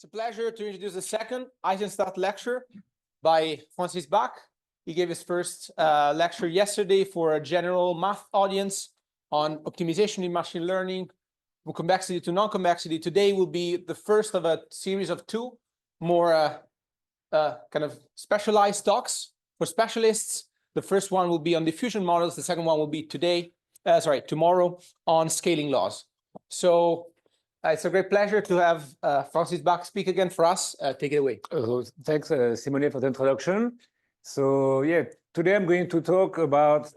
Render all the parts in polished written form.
It's a pleasure to introduce the second Aisenstadt lecture by Francis Bach. He gave his first lecture yesterday for a general math audience on optimization in machine learning, from convexity to non-convexity. Today will be the first of a series of two more kind of specialized talks for specialists. The first one will be on diffusion models. The second one will be tomorrow on scaling laws. So it's a great pleasure to have Francis Bach speak again for us. Take it away. Thanks, Simone, for the introduction. So yeah, today I'm going to talk about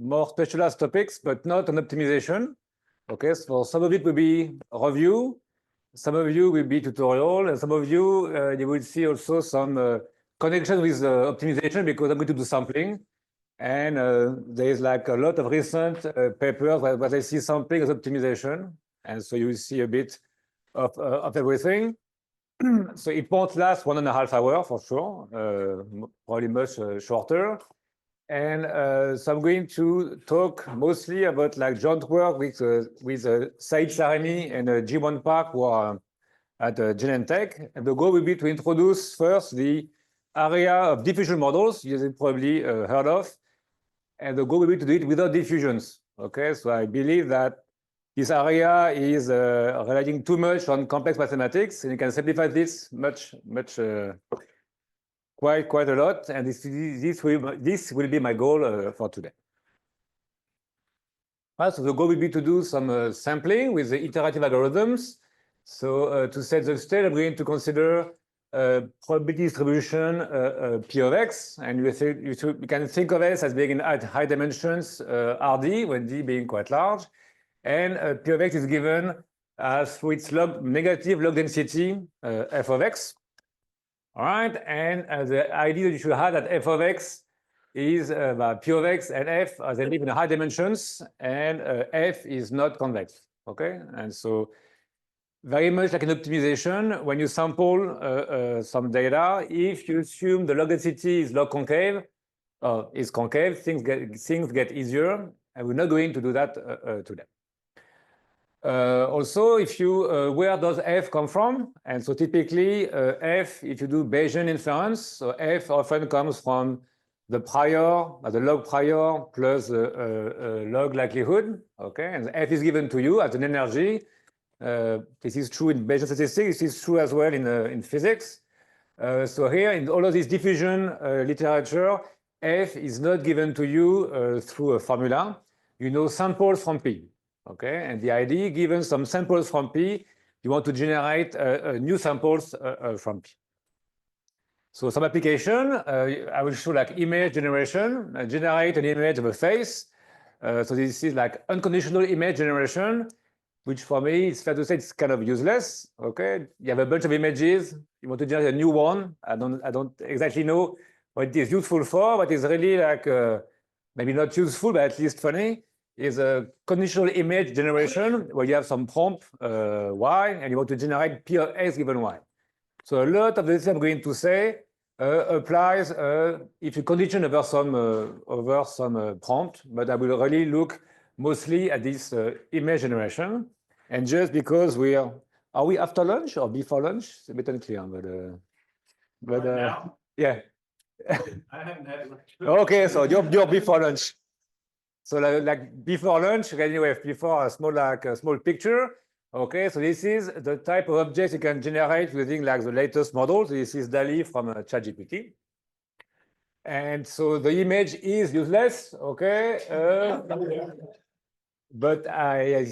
more specialized topics, but not on optimization. Okay, so some of it will be review, some of you will be tutorial, and some of you you will see also some connection with optimization because I'm going to do sampling. And there is like a lot of recent papers where they see sampling as optimization. And so you will see a bit of everything. So it won't last 1.5 hours for sure, probably much shorter. And so I'm going to talk mostly about like joint work with Saïd Saremi and Ji-Won Park, who are at Genentech. And the goal will be to introduce first the area of diffusion models you've probably heard of. And the goal will be to do it without diffusions. Okay, so I believe that this area is relying too much on complex mathematics, and you can simplify this quite a lot. And this will be my goal for today. So the goal will be to do some sampling with the iterative algorithms. So to set the stage, I'm going to consider probability distribution P of X, and you can think of S as being at high dimensions RD, when D being quite large. And P of X is given as through its negative log density f of x. All right, and the idea that you should have that f of x is P of x and f they live in high dimensions, and f is not convex. Okay, and so very much like in optimization, when you sample some data, if you assume the log density is log concave, things get easier, and we're not going to do that today. Also, if you where does f come from? And so typically f, if you do Bayesian inference, so f often comes from the prior, the log prior plus the log likelihood. Okay, and f is given to you as an energy. This is true in Bayesian statistics. This is true as well in physics. So here in all of this diffusion literature, f is not given to you through a formula. You know samples from P. Okay, and the idea, given some samples from P, you want to generate new samples from P. So some application, I will show like image generation, generate an image of a face. So this is like unconditional image generation, which for me, it's fair to say it's kind of useless. Okay, you have a bunch of images, you want to generate a new one. I don't exactly know what it is useful for, but it's really like maybe not useful, but at least funny. Is a conditional image generation where you have some prompt y, and you want to generate P of x given y. So a lot of this I'm going to say applies if you condition over some prompt, but I will really look mostly at this image generation. And just because are we after lunch or before lunch? It's a bit unclear, but yeah. I haven't had lunch. Okay, so you're before lunch. So like before lunch, anyway, before a small picture. Okay, so this is the type of objects you can generate using like the latest models. This is DALI from ChatGPT. And so the image is useless, okay? But I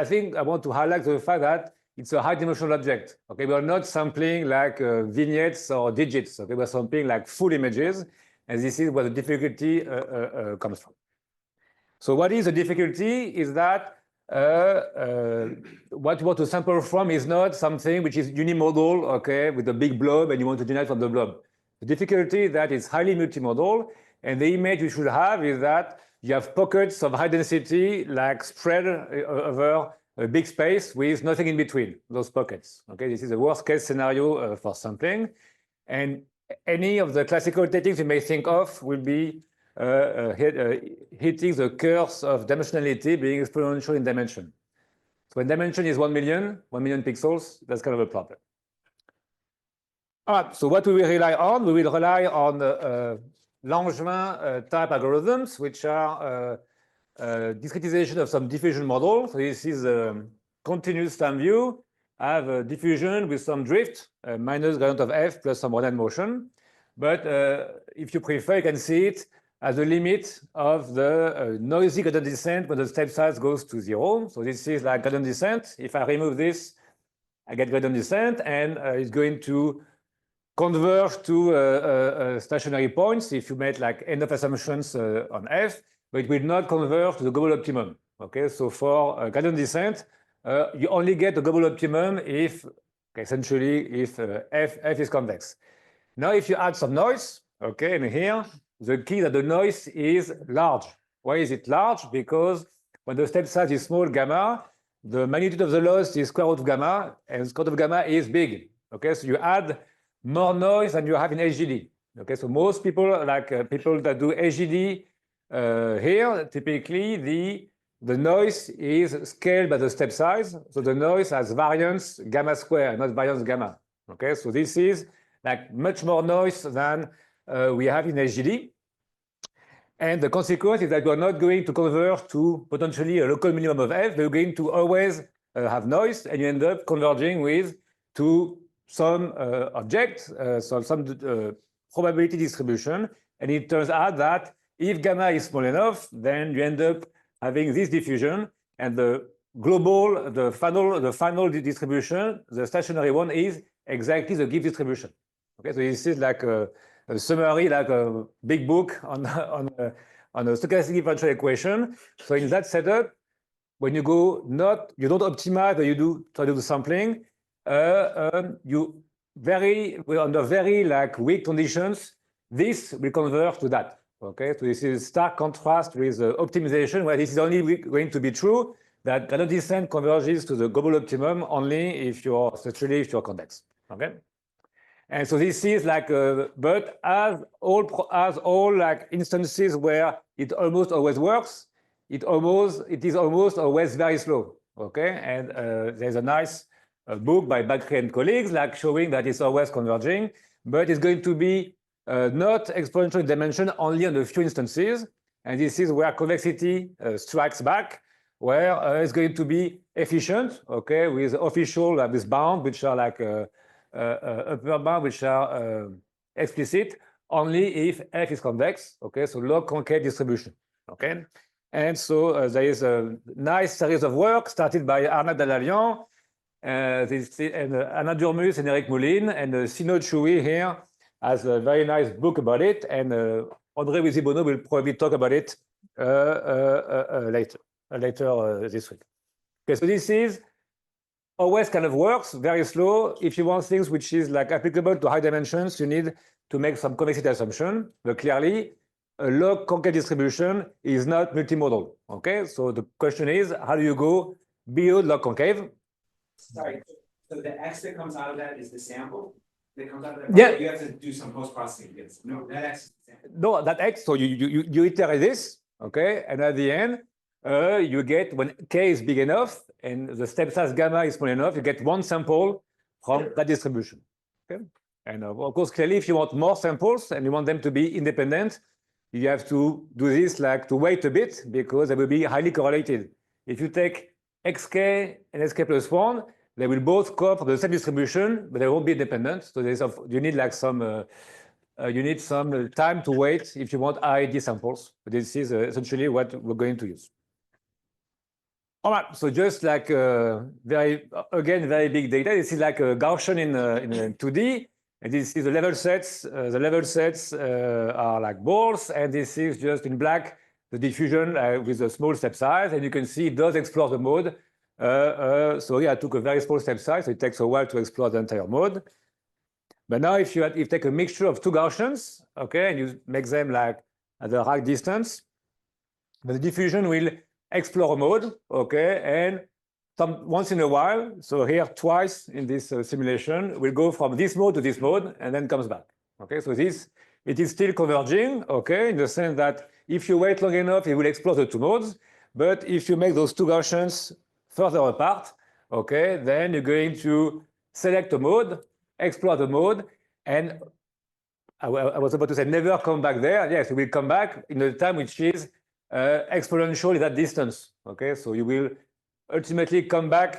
think I want to highlight the fact that it's a high dimensional object. Okay, we are not sampling like vignettes or digits. Okay, we're sampling like full images. And this is where the difficulty comes from. So what is the difficulty is that what you want to sample from is not something which is unimodal, okay, with a big blob, and you want to generate from the blob. The difficulty is that it's highly multimodal, and the image you should have is that you have pockets of high density like spread over a big space with nothing in between those pockets. Okay, this is the worst case scenario for sampling. And any of the classical techniques you may think of will be hitting the curse of dimensionality being exponential in dimension. when dimension is 1 million pixels, that's kind of a problem. All right, so what we will rely on? We will rely on Langevin type algorithms, which are discretization of some diffusion model. So this is a continuous time view. I have a diffusion with some drift, minus gradient of f plus some Ronan motion. But if you prefer, you can see it as the limit of the noisy gradient descent when the step size goes to 0. So this is like gradient descent. If I remove this, I get gradient descent, and it's going to converge to stationary points if you make like enough assumptions on f, but it will not converge to the global optimum. Okay, so for gradient descent, you only get the global optimum if, essentially, if f is convex. Now, if you add some noise, okay, and here, the key that the noise is large. Why is it large? Because when the step size is small, gamma, the magnitude of the loss is square root of gamma, and square root of gamma is big. Okay, so you add more noise than you have in HGD. Okay, so most people, like people that do HGD here, typically the noise is scaled by the step size. So the noise has variance gamma square, not variance gamma. Okay, so this is like much more noise than we have in HGD. And the consequence is that we are not going to converge to potentially a local minimum of f. We're going to always have noise, and you end up converging with to some object, so some probability distribution. And it turns out that if gamma is small enough, then you end up having this diffusion, and the global, the final distribution, the stationary one, is exactly the Gibbs distribution. Okay, so this is like a summary, like a big book on a stochastic differential equation. So in that setup, when you go you don't optimize, but you try to do sampling, you under very like weak conditions, this will converge to that. Okay, so this is stark contrast with optimization, where this is only going to be true that gradient descent converges to the global optimum only if you're convex. Okay, and so this is like, but as all like instances where it almost always works, it is almost always very slow. Okay, and there's a nice book by Bach and colleagues like showing that it's always converging, but it's going to be not exponential in dimension only on a few instances. And this is where convexity strikes back, where it's going to be efficient, okay, with official with bound, which are like upper bound, which are explicit, only if f is convex, okay, so log concave distribution, okay. And so there is a nice series of work started by Arnaud Dalalian, Anna Durmus and Eric Moulin, and Sino Chui here has a very nice book about it, and André Wizibono will probably talk about it later this week. Okay, so this is always kind of works very slow. If you want things which is like applicable to high dimensions, you need to make some convexity assumption. But clearly, a log concave distribution is not multimodal. Okay, so the question is, how do you go beyond log concave? Sorry, so the X that comes out of that is the sample that comes out of that? Yeah. You have to do some post-processing. No, that X is the sample. No, that X, so you iterate this, okay, and at the end, you get, when K is big enough and the step size gamma is small enough, you get one sample from that distribution, okay? And of course, clearly, if you want more samples and you want them to be independent, you have to do this, like to wait a bit, because they will be highly correlated. If you take xk and sk plus 1, they will both come from the same distribution, but they won't be independent. So you need like some time to wait if you want IID samples. But this is essentially what we're going to use. All right, so just like very big data. This is like a Gaussian in 2D, and this is the level sets. The level sets are like balls, and this is just in black the diffusion with a small step size, and you can see it does explore the mode. So here I took a very small step size, so it takes a while to explore the entire mode. But now if you take a mixture of two Gaussians, okay, and you make them like at the right distance, the diffusion will explore a mode, okay, and once in a while, so here twice in this simulation, we'll go from this mode to this mode and then comes back. Okay, so it is still converging, okay, in the sense that if you wait long enough, it will explore the two modes. But if you make those two Gaussians further apart, okay, then you're going to select a mode, explore the mode, and I was about to say never come back there. Yes, you will come back in a time which is exponential in that distance, okay? So you will ultimately come back,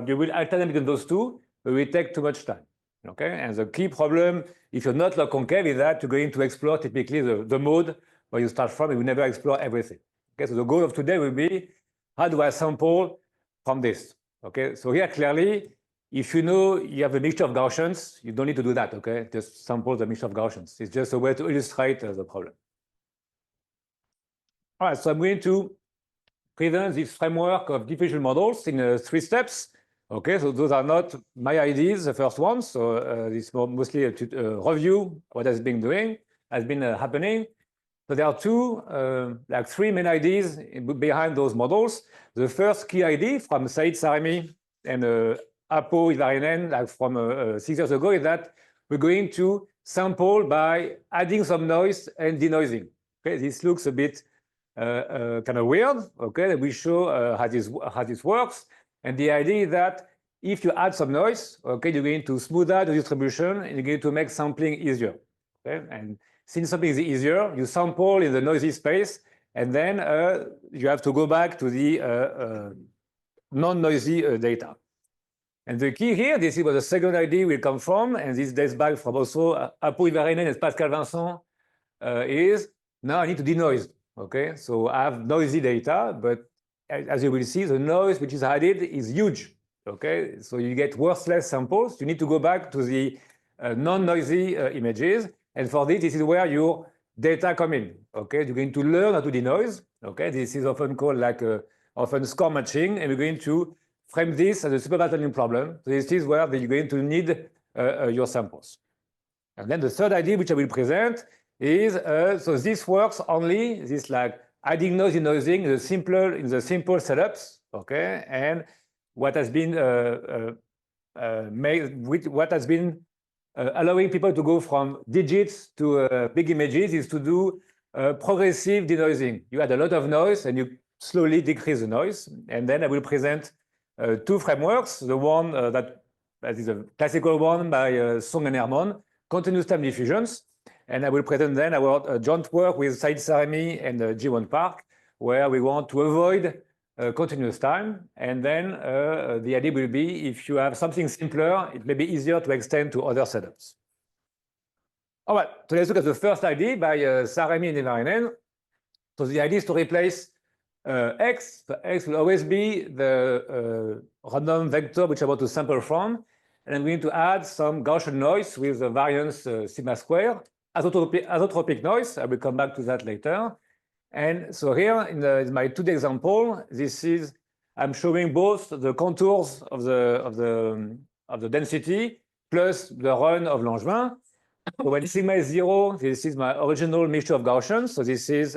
you will alternate between those two, but it will take too much time, okay? And the key problem, if you're not log concave, is that you're going to explore typically the mode where you start from, you will never explore everything. Okay, so the goal of today will be, how do I sample from this? Okay, so here clearly, if you know you have a mixture of Gaussians, you don't need to do that, okay? Just sample the mixture of Gaussians. It's just a way to illustrate the problem. All right, so I'm going to present this framework of diffusion models in 3 steps. Okay, so those are not my ideas, the first one. So this is mostly a review what has been happening. So there are like 3 main ideas behind those models. The first key idea from Série and Apo Ivarinen, like from 6 years ago, is that we're going to sample by adding some noise and denoising. Okay, this looks a bit kind of weird. Okay, we show how this works. And the idea is that if you add some noise, okay, you're going to smooth out the distribution and you're going to make sampling easier. Okay, and since something is easier, you sample in the noisy space, and then you have to go back to the non-noisy data. And the key here, this is where the second idea will come from, and this dates back from also Apo Ivarinen and Pascal Vincent, is now I need to denoise. Okay, so I have noisy data, but as you will see, the noise which is added is huge. Okay, so you get worthless samples. You need to go back to the non-noisy images. And for this is where your data come in. Okay, you're going to learn how to denoise. Okay, this is often called like often score matching, and we're going to frame this as a superpatterning problem. So this is where you're going to need your samples. And then the third idea, which I will present, is so this works only this like adding noise denoising in the simple setups. Okay, and what has been allowing people to go from digits to big images is to do progressive denoising. You add a lot of noise and you slowly decrease the noise. And then I will present 2 frameworks. The one that is a classical one by Song and Hermon, continuous time diffusions. And I will present then our joint work with Said Saremi and Jiwon Park, where we want to avoid continuous time. And then the idea will be, if you have something simpler, it may be easier to extend to other setups. All right, so let's look at the first idea by Saremi and Ivarinen. So the idea is to replace x. So x will always be the random vector which I want to sample from. And I'm going to add some Gaussian noise with the variance sigma square. Azotropic noise, I will come back to that later. And so here in my 2D example, I'm showing both the contours of the density plus the run of Langevin. So when sigma is 0, this is my original mixture of Gaussians. So this is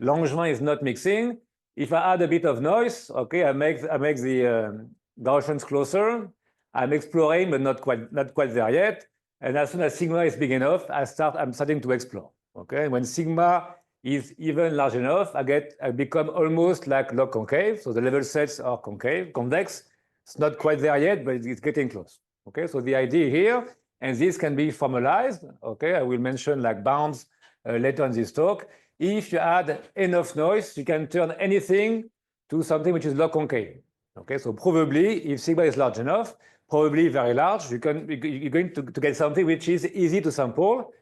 Langevin is not mixing. If I add a bit of noise, okay, I make the Gaussians closer. I'm exploring, but not quite there yet. And as soon as sigma is big enough, I'm starting to explore. Okay, when sigma is even large enough, I become almost like log concave. So the level sets are convex. It's not quite there yet, but it's getting close. Okay, so the idea here, and this can be formalized. Okay, I will mention like bounds later in this talk. If you add enough noise, you can turn anything to something which is log concave. Okay, so probably if sigma is large enough, probably very large, you're going to get something which is easy to sample.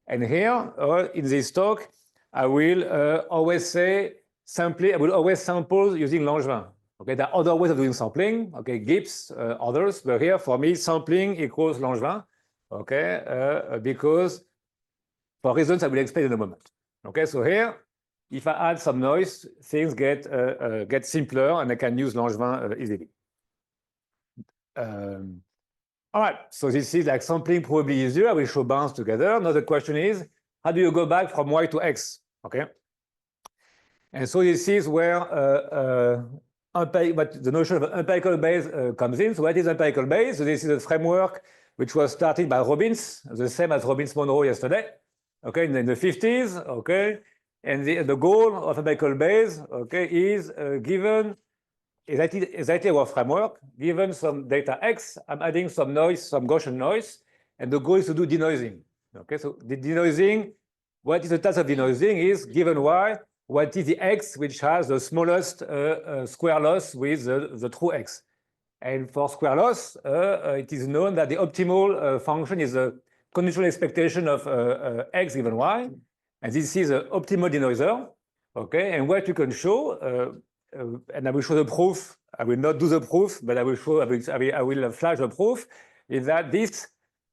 And here in this talk, I will always say I will always sample using Langevin. Okay, there are other ways of doing sampling. Okay, Gibbs, others, but here for me, sampling equals Langevin. Okay, because for reasons I will explain in a moment. Okay, so here, if I add some noise, things get simpler, and I can use Langevin easily. All right, so this is like sampling probably easier. I will show bounds together. Now the question is, how do you go back from y to x? Okay, and so this is where the notion of empirical base comes in. So what is empirical base? So this is a framework which was started by Robbins, the same as Robbins-Monroe yesterday. Okay, in the 50s. Okay, and the goal of empirical base, okay, is given exactly our framework. Given some data X, I'm adding some noise, some Gaussian noise, and the goal is to do denoising. Okay, so the denoising, what is the task of denoising is given Y, what is the X which has the smallest square loss with the true X. And for square loss, it is known that the optimal function is the conditional expectation of X given Y. And this is an optimal denoiser. Okay, and what you can show, and I will show the proof. I will not do the proof, but I will show. I will flash the proof. Is that this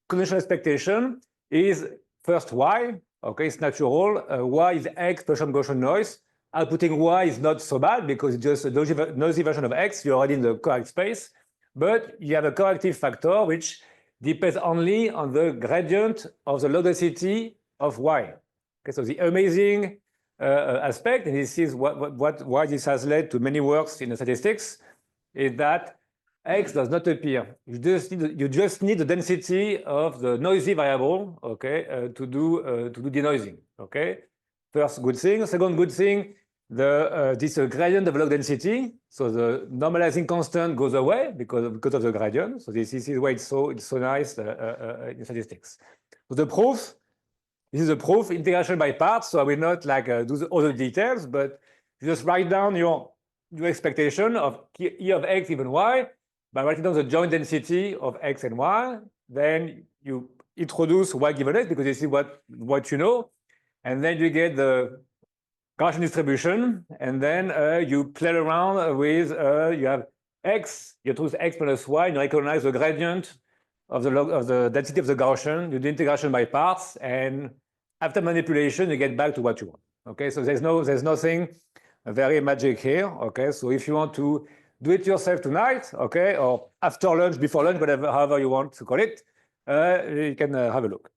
conditional expectation is first Y. Okay, it's natural. Y is X plus some Gaussian noise. Outputting Y is not so bad because it's just a noisy version of X. You're already in the correct space, but you have a corrective factor which depends only on the gradient of the log density of Y. Okay, so the amazing aspect, and this is why this has led to many works in the statistics, is that X does not appear. You just need the density of the noisy variable, okay, to do denoising. Okay, first good thing. Second good thing, this gradient of log density. So the normalizing constant goes away because of the gradient. So this is why it's so nice in statistics. So the proof. This is a proof, integration by parts, so I will not do all the details, but you just write down your expectation of E of X given Y by writing down the joint density of X and Y. Then you introduce Y given X because this is what you know. And then you get the Gaussian distribution. And then you play around with, you have X, you introduce X minus Y, and you recognize the gradient of the density of the Gaussian. You do integration by parts, and after manipulation, you get back to what you want. Okay, so there's nothing very magic here. Okay, so if you want to do it yourself tonight, okay, or after lunch, before lunch, however you want to call it, you can have a look.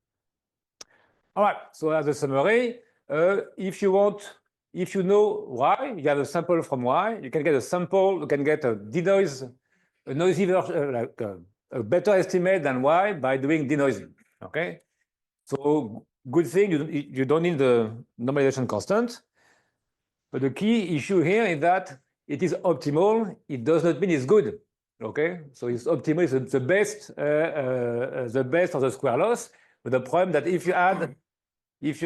All right, so as a summary, if you know Y, you have a sample from Y, you can get a sample, you can get a noisy version, a better estimate than Y by doing denoising. Okay, so good thing, you don't need the normalization constant. But the key issue here is that it is optimal. It does not mean it's good. Okay, so it's optimal. It's the best of the square loss. But the problem that if you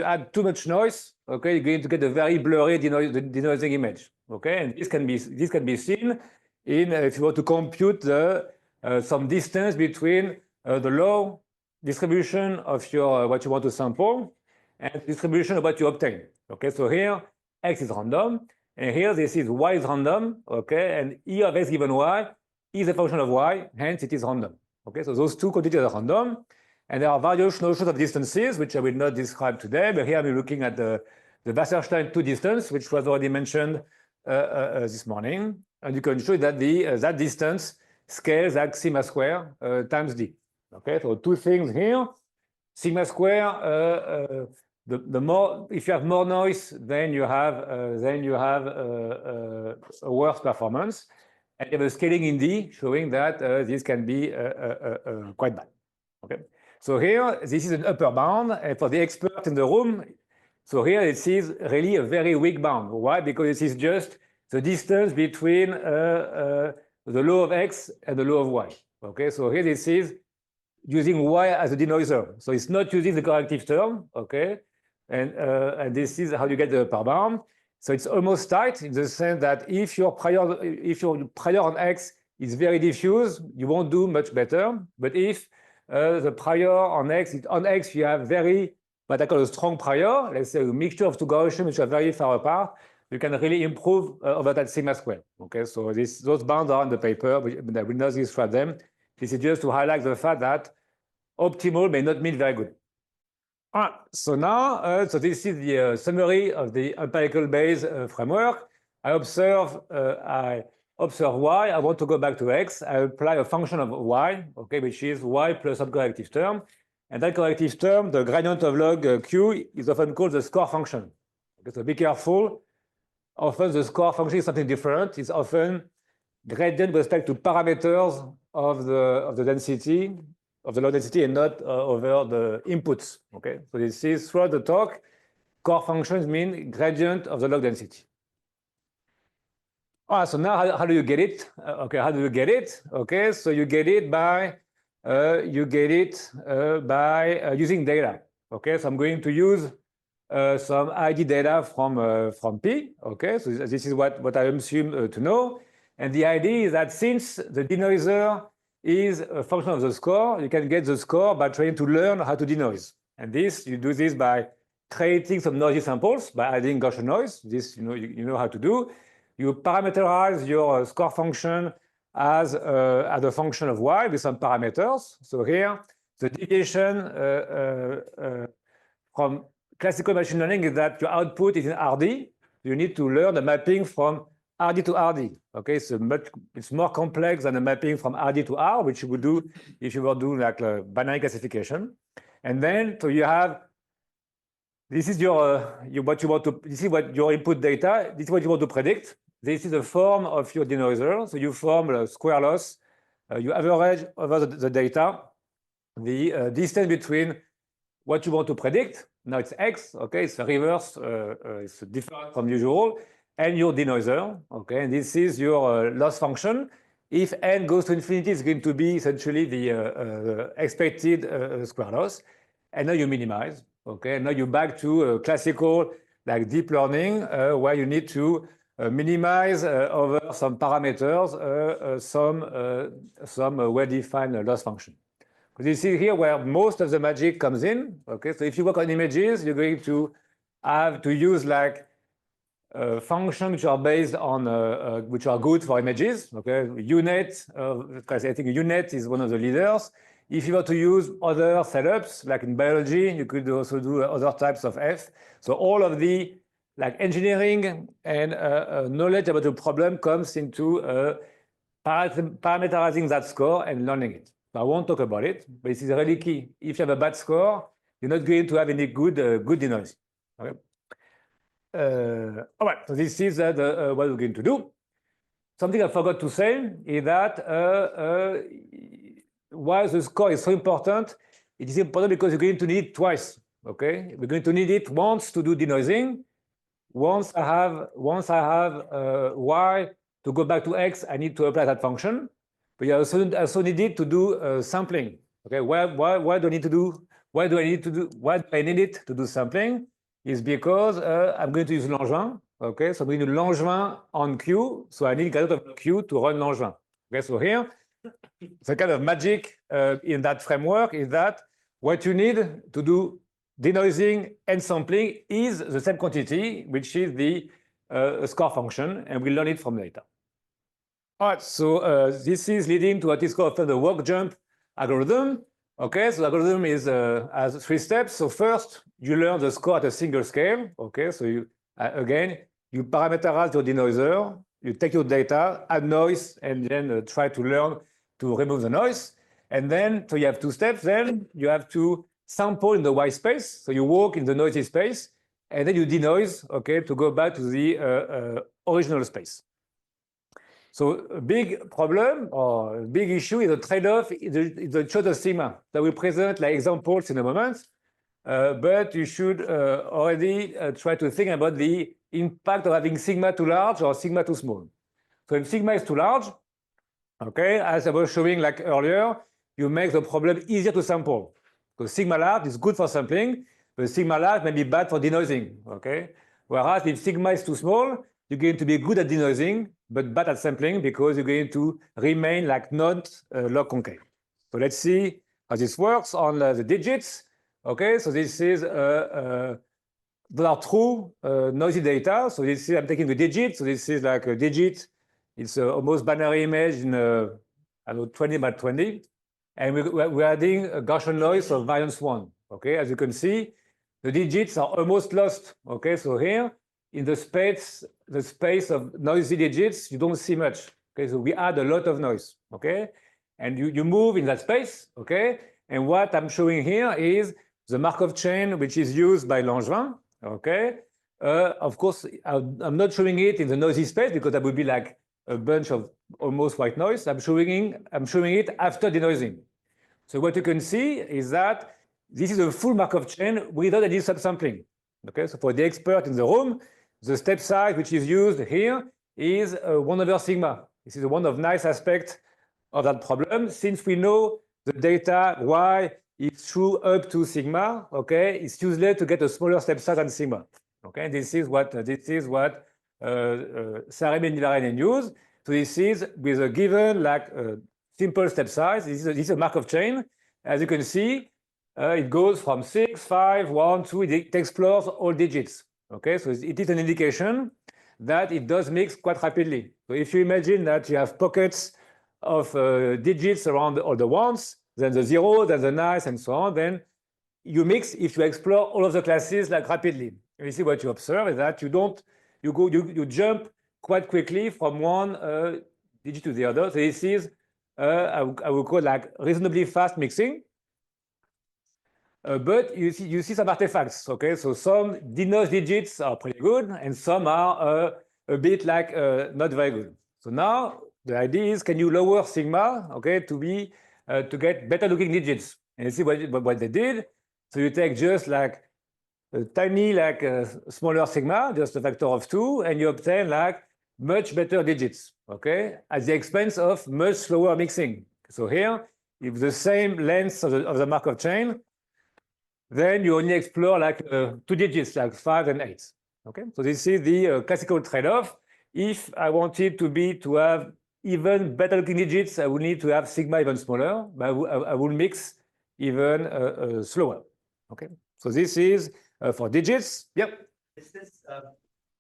add too much noise, okay, you're going to get a very blurry denoising image. Okay, and this can be seen in if you want to compute some distance between the low distribution of your what you want to sample and distribution of what you obtain. Okay, so here X is random, and here this is Y is random. Okay, and E of X given Y is a function of Y, hence it is random. Okay, so those two quantities are random, and there are various notions of distances which I will not describe today. But here I'm looking at the Wasserstein 2 distance, which was already mentioned this morning, and you can show that that distance scales like sigma square times d. Okay, so two things here. Sigma square, the more, if you have more noise, then you have a worse performance. And you have a scaling in D showing that this can be quite bad. Okay, so here, this is an upper bound. And for the expert in the room, so here it is really a very weak bound. Why? Because it is just the distance between the low of X and the low of Y. Okay, so here this is using Y as a denoiser. So it's not using the corrective term, okay? And this is how you get the upper bound. So it's almost tight in the sense that if your prior on X is very diffuse, you won't do much better. But if the prior on X you have very, what I call a strong prior, let's say a mixture of two Gaussian which are very far apart, you can really improve over that sigma square. Okay, so those bounds are on the paper, but I will not describe them. This is just to highlight the fact that optimal may not mean very good. All right, so now, so this is the summary of the empirical Bayes framework. I observe Y, I want to go back to X, I apply a function of Y, okay, which is Y plus some corrective term. And that corrective term, the gradient of log Q, is often called the score function. Okay, so be careful. Often the score function is something different. It's often gradient with respect to parameters of the density, of the log density, and not over the inputs. Okay, so this is throughout the talk. Core functions mean gradient of the log density. All right, so now how do you get it? Okay, how do you get it? Okay, so you get it by using data. Okay, so I'm going to use some ID data from P. Okay, so this is what I assume to know. And the idea is that since the denoiser is a function of the score, you can get the score by trying to learn how to denoise. And you do this by creating some noisy samples by adding Gaussian noise. This you know how to do. You parameterize your score function as a function of y with some parameters. So here, the deviation from classical machine learning is that your output is in RD. You need to learn the mapping from RD to RD. Okay, so it's more complex than the mapping from RD to R, which you would do if you were doing like a binary classification. And then so you have this is your input data. This is what you want to predict. This is the form of your denoiser. So you form a square loss. You average over the data, the distance between what you want to predict. Now it's x. Okay, it's a reverse. It's different from usual, and your denoiser. Okay, and this is your loss function. If n goes to infinity, it's going to be essentially the expected square loss. And now you minimize. Okay, now you're back to classical like deep learning, where you need to minimize over some parameters some well-defined loss function. This is here where most of the magic comes in. Okay, so if you work on images, you're going to have to use like functions which are based on which are good for images. Okay, UNet, because I think UNet is one of the leaders. If you were to use other setups, like in biology, you could also do other types of F. So all of the like engineering and knowledge about the problem comes into parameterizing that score and learning it. So I won't talk about it, but this is really key. If you have a bad score, you're not going to have any good denoising. Okay. All right, so this is what we're going to do. Something I forgot to say is that why the score is so important. It is important because you're going to need it twice. Okay, we're going to need it once to do denoising. Once I have y to go back to x, I need to apply that function. But you also need it to do sampling. Okay, why do I need it to do sampling? Is because I'm going to use Langevin. Okay, so I'm going to Langevin on Q. So I need a lot of Q to run Langevin. Okay, so here, the kind of magic in that framework is that what you need to do denoising and sampling is the same quantity, which is the score function, and we learn it from data. All right, so this is leading to what is called the work jump algorithm. Okay, so the algorithm has 3 steps. So first, you learn the score at a single scale. Okay, so you parameterize your denoiser, you take your data, add noise, and then try to learn to remove the noise. And then, so you have 2 steps. Then you have to sample in the white space. So you walk in the noisy space, and then you denoise, okay, to go back to the original space. So a big problem or a big issue is the trade-off is the choice of sigma. That will present like examples in a moment, but you should already try to think about the impact of having sigma too large or sigma too small. So if sigma is too large, okay, as I was showing like earlier, you make the problem easier to sample. Because sigma large is good for sampling, but sigma large may be bad for denoising, okay? Whereas if sigma is too small, you're going to be good at denoising, but bad at sampling because you're going to remain like not log concave. So let's see how this works on the digits. Okay, so this is those are true noisy data. So this is I'm taking the digit. So this is like a digit. It's almost binary image in I don't know 20 by 20, and we're adding a Gaussian noise of variance 1. Okay, as you can see, the digits are almost lost. Okay, so here in the space of noisy digits, you don't see much. Okay, so we add a lot of noise. Okay, and you move in that space. Okay, and what I'm showing here is the Markov chain, which is used by Langevin. Okay, of course, I'm not showing it in the noisy space because that would be like a bunch of almost white noise. I'm showing it after denoising. So what you can see is that this is a full Markov chain without any subsampling. Okay, so for the expert in the room, the step size which is used here is 1 over sigma. This is one of nice aspects of that problem. Since we know the data y is true up to sigma, okay, it's useless to get a smaller step size than sigma. Okay, this is what Série and Denoising use. So this is with a given like simple step size. This is a Markov chain. As you can see, it goes from 6, 5, 1, 2. It explores all digits. Okay, so it is an indication that it does mix quite rapidly. So if you imagine that you have pockets of digits around all the ones, then the zero, then the nice, and so on, then you mix if you explore all of the classes like rapidly. And you see what you observe is that you jump quite quickly from one digit to the other. So this is I would call like reasonably fast mixing. But you see some artifacts. Okay, so some Denoising digits are pretty good, and some are a bit like not very good. So now the idea is, can you lower sigma, okay, to get better looking digits? And you see what they did. So you take just like a tiny, like smaller sigma, just a factor of 2, and you obtain like much better digits, okay, at the expense of much slower mixing. So here, if the same length of the Markov chain, then you only explore like 2 digits, like 5 and 8. Okay, so this is the classical trade-off. If I wanted to have even better looking digits, I would need to have sigma even smaller, but I will mix even slower. Okay, so this is for digits. Yep. Is this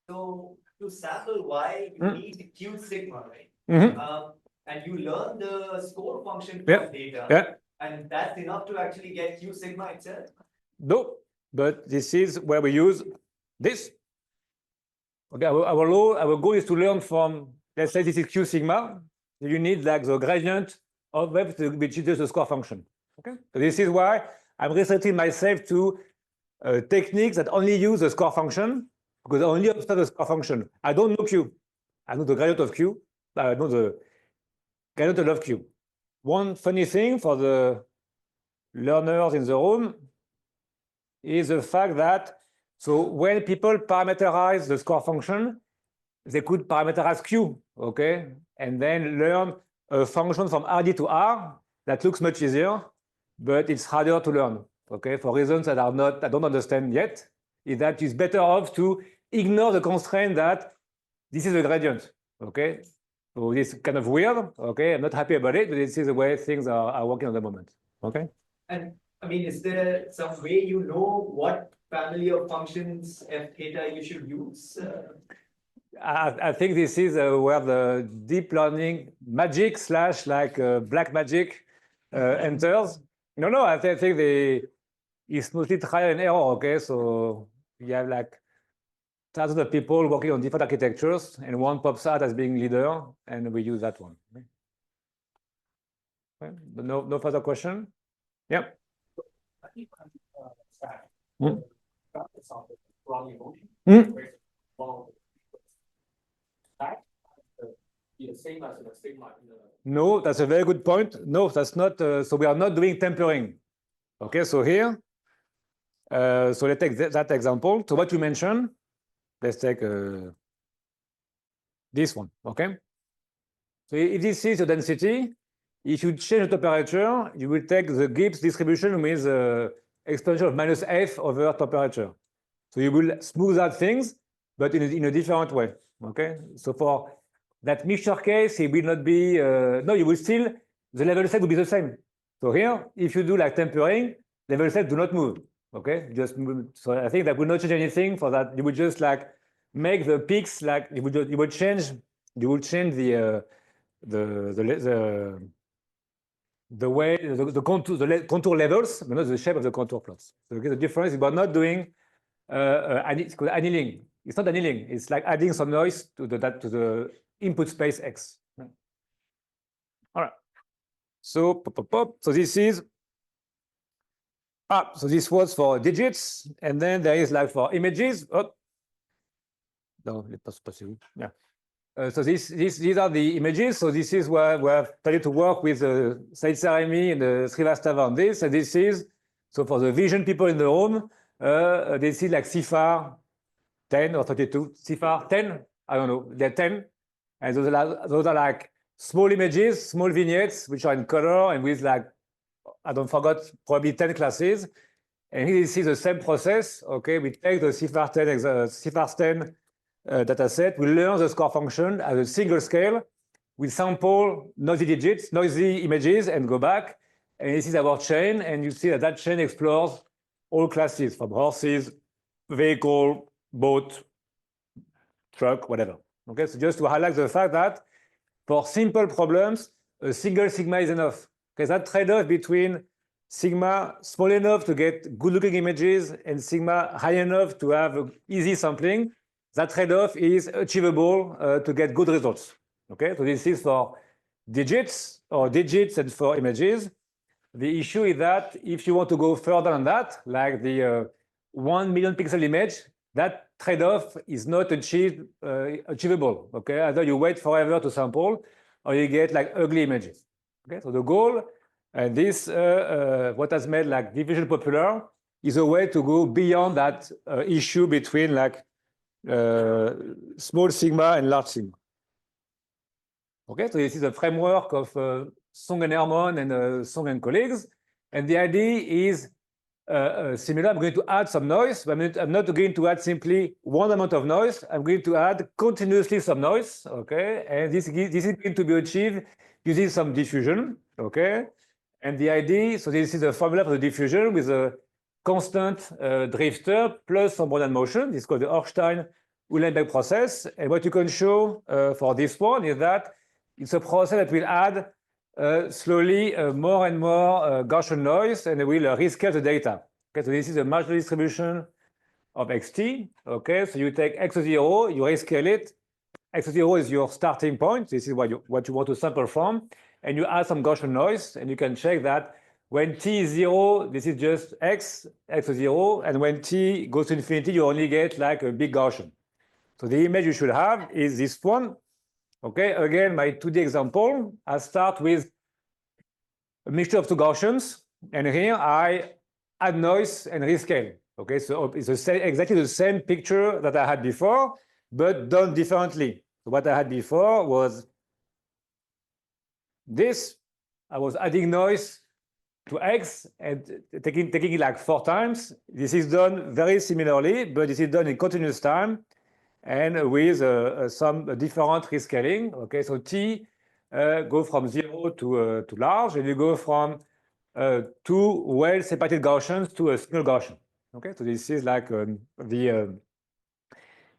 so to sample y, you need q sigma, right? And you learn the score function from data, and that's enough to actually get q sigma itself. No, but this is where we use this. Okay, our goal is to learn from, let's say this is q sigma. You need like the gradient of which is the score function. Okay, so this is why I'm restricting myself to techniques that only use the score function, because I only observe the score function. I don't know q. I know the gradient of q. I know the gradient of q. One funny thing for the learners in the room is the fact that, so when people parameterize the score function, they could parameterize q, okay, and then learn a function from RD to R that looks much easier, but it's harder to learn, okay, for reasons that I don't understand yet. Is that it's better off to ignore the constraint that this is a gradient, okay. So it's kind of weird, okay. I'm not happy about it, but this is the way things are working at the moment, okay. And I mean, is there some way you know what family of functions f theta you should use? I think this is where the deep learning magic / like black magic enters. No, I think it's mostly trial and error, okay? So you have like thousands of people working on different architectures, and one pops out as being leader, and we use that one. Okay. No further question? Yep. No, that's a very good point. No, that's not. So we are not doing tempering. Okay, so here, so let's take that example. So what you mentioned, let's take this one. Okay. So if this is the density, if you change the temperature, you will take the Gibbs distribution with exponential of -f over temperature. So you will smooth out things, but in a different way. Okay. So for that mixture case, it will not be. No, you will still, the level set will be the same. So here, if you do like tempering, level set do not move. Okay. Just move. So I think that will not change anything for that. You would just like make the peaks like you would change. You will change the way the contour levels, but not the shape of the contour plots. So okay, the difference is we're not doing it's called annealing. It's not annealing. It's like adding some noise to the input space X. All right. So so this is so this was for digits, and then there is like for images. Oh, no, yeah. So these are the images. So this is where we're started to work with Série and the Srivastava on this. And this is, so for the vision people in the room, they see like CIFAR 10 or 32. CIFAR 10? I don't know. They're 10. And those are like small images, small vignettes, which are in color and with like, I don't forget, probably 10 classes. And here you see the same process. Okay, we take the CIFAR10 data set, we learn the score function as a single scale. We sample noisy digits, noisy images, and go back. And this is our chain. And you see that that chain explores all classes from horses, vehicle, boat, truck, whatever. Okay, so just to highlight the fact that for simple problems, a single sigma is enough. Okay, that trade-off between sigma small enough to get good-looking images and sigma high enough to have easy sampling, that trade-off is achievable to get good results. Okay, so this is for digits and for images. The issue is that if you want to go further than that, like the 1 million pixel image, that trade-off is not achievable. Okay, either you wait forever to sample, or you get like ugly images. Okay, so the goal, and this what has made like diffusion popular, is a way to go beyond that issue between like small sigma and large sigma. Okay, so this is a framework of Song and Herman and Song and colleagues, and the idea is similar. I'm going to add some noise, but I'm not going to add simply one amount of noise. I'm going to add continuously some noise, okay? And this is going to be achieved using some diffusion, okay? And the idea, so this is the formula for the diffusion with a constant drifter plus some Brownian motion. This is called the Ornstein-Uhlenbeck process. And what you can show for this one is that it's a process that will add slowly more and more Gaussian noise, and it will rescale the data. Okay, so this is a marginal distribution of xt. Okay, so you take x0, you rescale it. X0 is your starting point. This is what you want to sample from, and you add some Gaussian noise, and you can check that when t is 0, this is just x0, and when t goes to infinity, you only get like a big Gaussian. So the image you should have is this one. Okay, again, my 2D example, I start with a mixture of two Gaussians, and here I add noise and rescale. Okay, so it's exactly the same picture that I had before, but done differently. So what I had before was this. I was adding noise to x and taking it like 4 times. This is done very similarly, but this is done in continuous time and with some different rescaling. Okay, so t go from 0 to large, and you go from 2 well-separated Gaussians to a single Gaussian. Okay, so this is like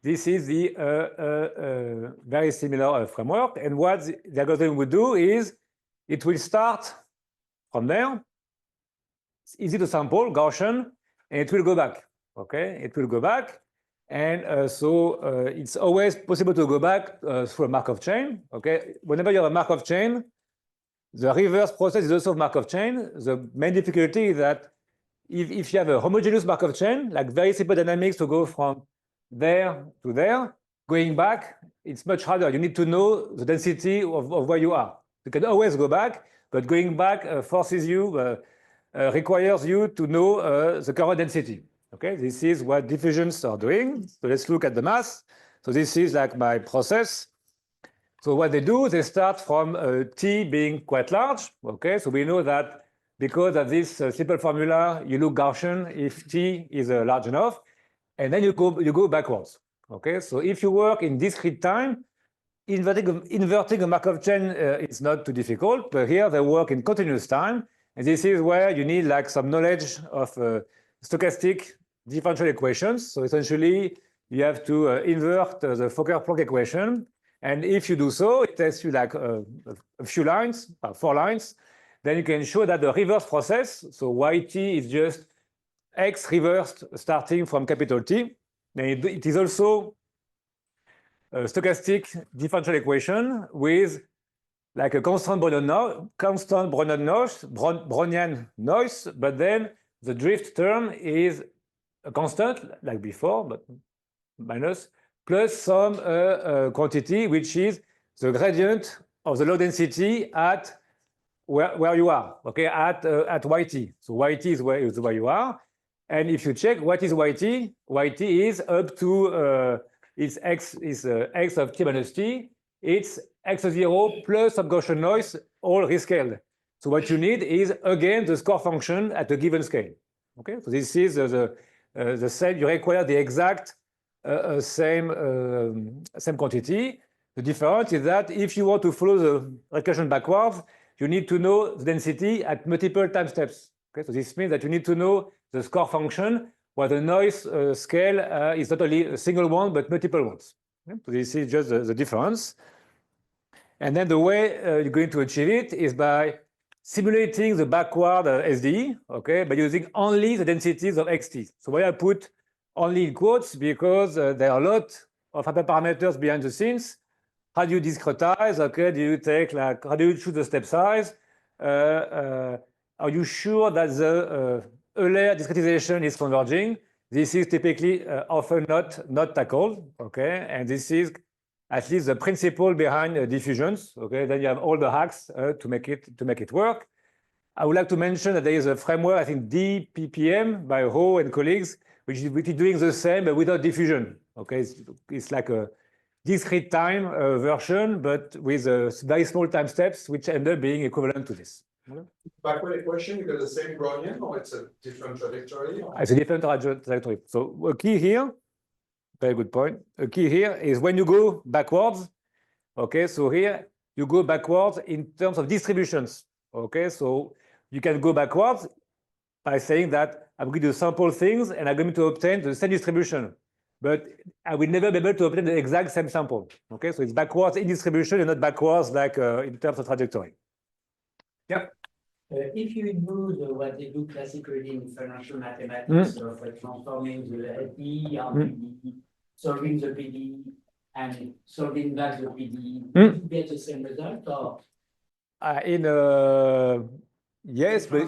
this is the very similar framework. And what the algorithm would do is it will start from there. It's easy to sample Gaussian, and it will go back. Okay, it will go back. And so it's always possible to go back through a Markov chain. Okay, whenever you have a Markov chain, the reverse process is also a Markov chain. The main difficulty is that if you have a homogeneous Markov chain, like very simple dynamics to go from there to there, going back, it's much harder. You need to know the density of where you are. You can always go back, but going back forces you, requires you to know the current density. Okay, this is what diffusions are doing. So let's look at the math. So this is like my process. So what they do, they start from t being quite large. Okay, so we know that because of this simple formula, you look Gaussian if t is large enough, and then you go backwards. Okay, so if you work in discrete time, inverting a Markov chain is not too difficult, but here they work in continuous time, and this is where you need like some knowledge of stochastic differential equations. So essentially, you have to invert the Fokker-Planck equation. And if you do so, it takes you like a few lines, 4 lines. Then you can show that the reverse process, so yt is just x reversed starting from capital T. And it is also a stochastic differential equation with like a constant Brownian noise, but then the drift term is a constant, like before, but minus, plus some quantity, which is the gradient of the low density at where you are, okay, at yt. So yt is where you are. And if you check what is yt, yt is up to its x is x of t minus t. it's x0 plus some Gaussian noise, all rescaled. So what you need is, again, the score function at a given scale. Okay, so this is the same, you require the exact same quantity. The difference is that if you want to follow the recursion backwards, you need to know the density at multiple time steps. Okay, so this means that you need to know the score function, where the noise scale is not only a single one, but multiple ones. Okay? So this is just the difference. And then the way you're going to achieve it is by simulating the backward SDE, okay, by using only the densities of xt. So why I put only in quotes, because there are a lot of hyperparameters behind the scenes. How do you discretize? Okay, do you take like, how do you choose the step size? Are you sure that the Euler discretization is converging? This is typically often not tackled, okay, and this is at least the principle behind diffusions. Okay, then you have all the hacks to make it work. I would like to mention that there is a framework, I think DPPM by Ho and colleagues, which is doing the same but without diffusion. Okay, it's like a discrete time version, but with very small time steps, which end up being equivalent to this. Okay. Backward equation, you got the same Brownian, or it's a different trajectory? Or? It's a different trajectory. So a key here, very good point. A key here is when you go backwards. Okay, so here you go backwards in terms of distributions. Okay, so you can go backwards by saying that I'm going to sample things and I'm going to obtain the same distribution, but I will never be able to obtain the exact same sample. Okay, so it's backwards in distribution and not backwards like in terms of trajectory. Yeah. If you use what they do classically in financial mathematics, of transforming the FE, RPD, solving the PD, and solving back the PD, you get the same result, or? Yes, but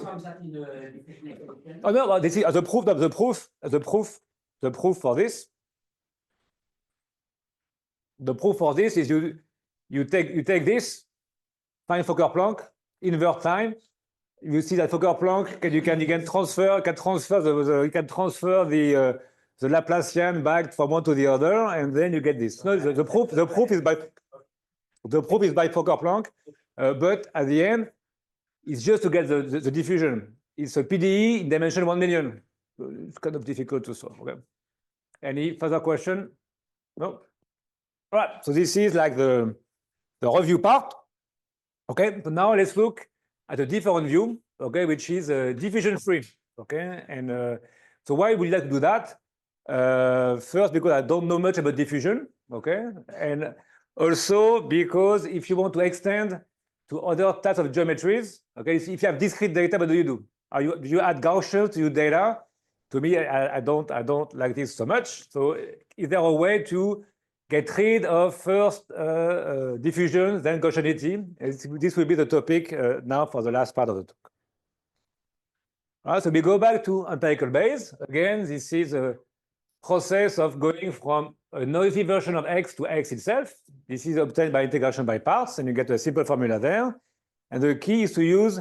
oh no, well, this is the proof of the proof. The proof for this. The proof for this is you take this, find Fokker-Planck, invert time. You see that Fokker-Planck you can transfer the Laplacian back from one to the other, and then you get this. No, the proof is by Fokker-Planck, but at the end, it's just to get the diffusion. It's a PDE in dimension 1 million. It's kind of difficult to solve. Okay. Any further question? No. All right. So this is like the review part. Okay. So now let's look at a different view. Okay, which is diffusion free. Okay, and so why would you like to do that? First, because I don't know much about diffusion. Okay, and also because if you want to extend to other types of geometries, okay, if you have discrete data, what do you do? Do you add Gaussians to your data? To me, I don't like this so much. So is there a way to get rid of first diffusion, then Gaussianity? This will be the topic now for the last part of the talk. All right, so we go back to empirical base. Again, this is a process of going from a noisy version of X to X itself. This is obtained by integration by parts, and you get a simple formula there. And the key is to use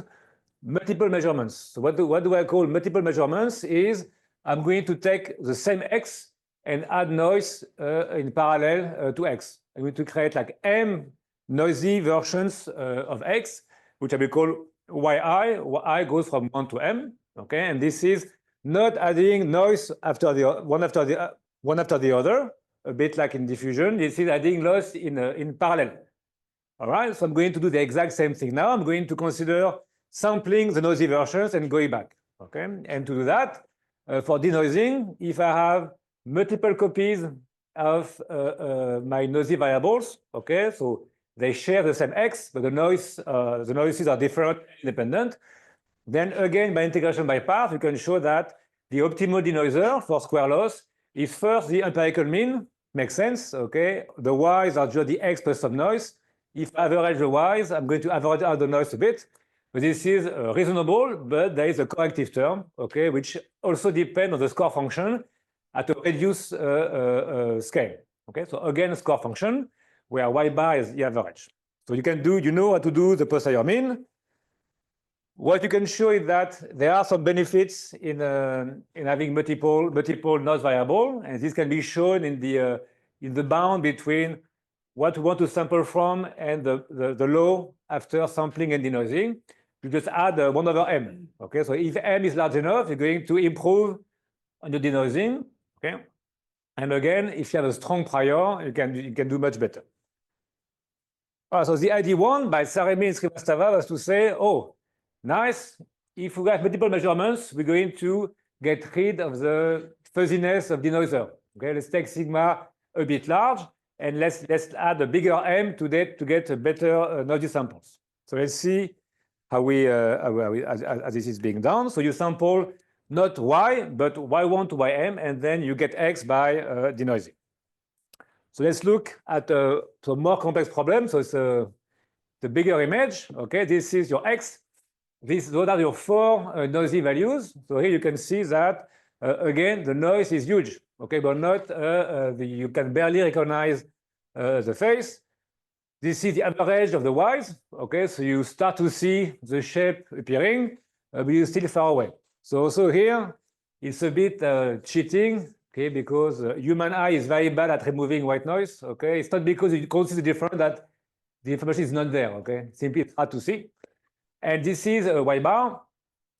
multiple measurements. So what do I call multiple measurements is I'm going to take the same X and add noise in parallel to X. I'm going to create like M noisy versions of X, which I will call YI. YI goes from 1 to M. Okay, and this is not adding noise after the one after the other, a bit like in diffusion. This is adding noise in parallel. All right, so I'm going to do the exact same thing now. I'm going to consider sampling the noisy versions and going back. Okay, and to do that, for denoising, if I have multiple copies of my noisy variables, okay, so they share the same X, but the noises are different, independent. Then again, by integration by parts, we can show that the optimal denoiser for square loss is first the empirical mean. Makes sense, okay? The y's are just the X plus some noise. If I average the y's, I'm going to average out the noise a bit. But this is reasonable, but there is a corrective term, okay, which also depends on the score function at a reduced scale. Okay, so again, score function where y bar is the average. So you know how to do the posterior mean. What you can show is that there are some benefits in having multiple noise variable, and this can be shown in the bound between what we want to sample from and the law after sampling and denoising. You just add 1 over m. Okay, so if m is large enough, you're going to improve on the denoising. Okay, and again, if you have a strong prior, you can do much better. So the idea one by Série and Srivastava was to say, oh, nice. If we have multiple measurements, we're going to get rid of the fuzziness of denoiser. Okay, let's take sigma a bit large, and let's add a bigger m to get a better noisy samples. So let's see how as this is being done. So you sample not y, but y1 to ym, and then you get x by denoising. So let's look at a more complex problem. So it's the bigger image. Okay, this is your x. Those are your 4 noisy values. So here you can see that again the noise is huge. Okay, but not you can barely recognize the face. This is the average of the y's. Okay, so you start to see the shape appearing, but you're still far away. So also here it's a bit cheating. Okay, because human eye is very bad at removing white noise. Okay, it's not because you can't see the difference that the information is not there. Okay, simply it's hard to see. And this is a y bar.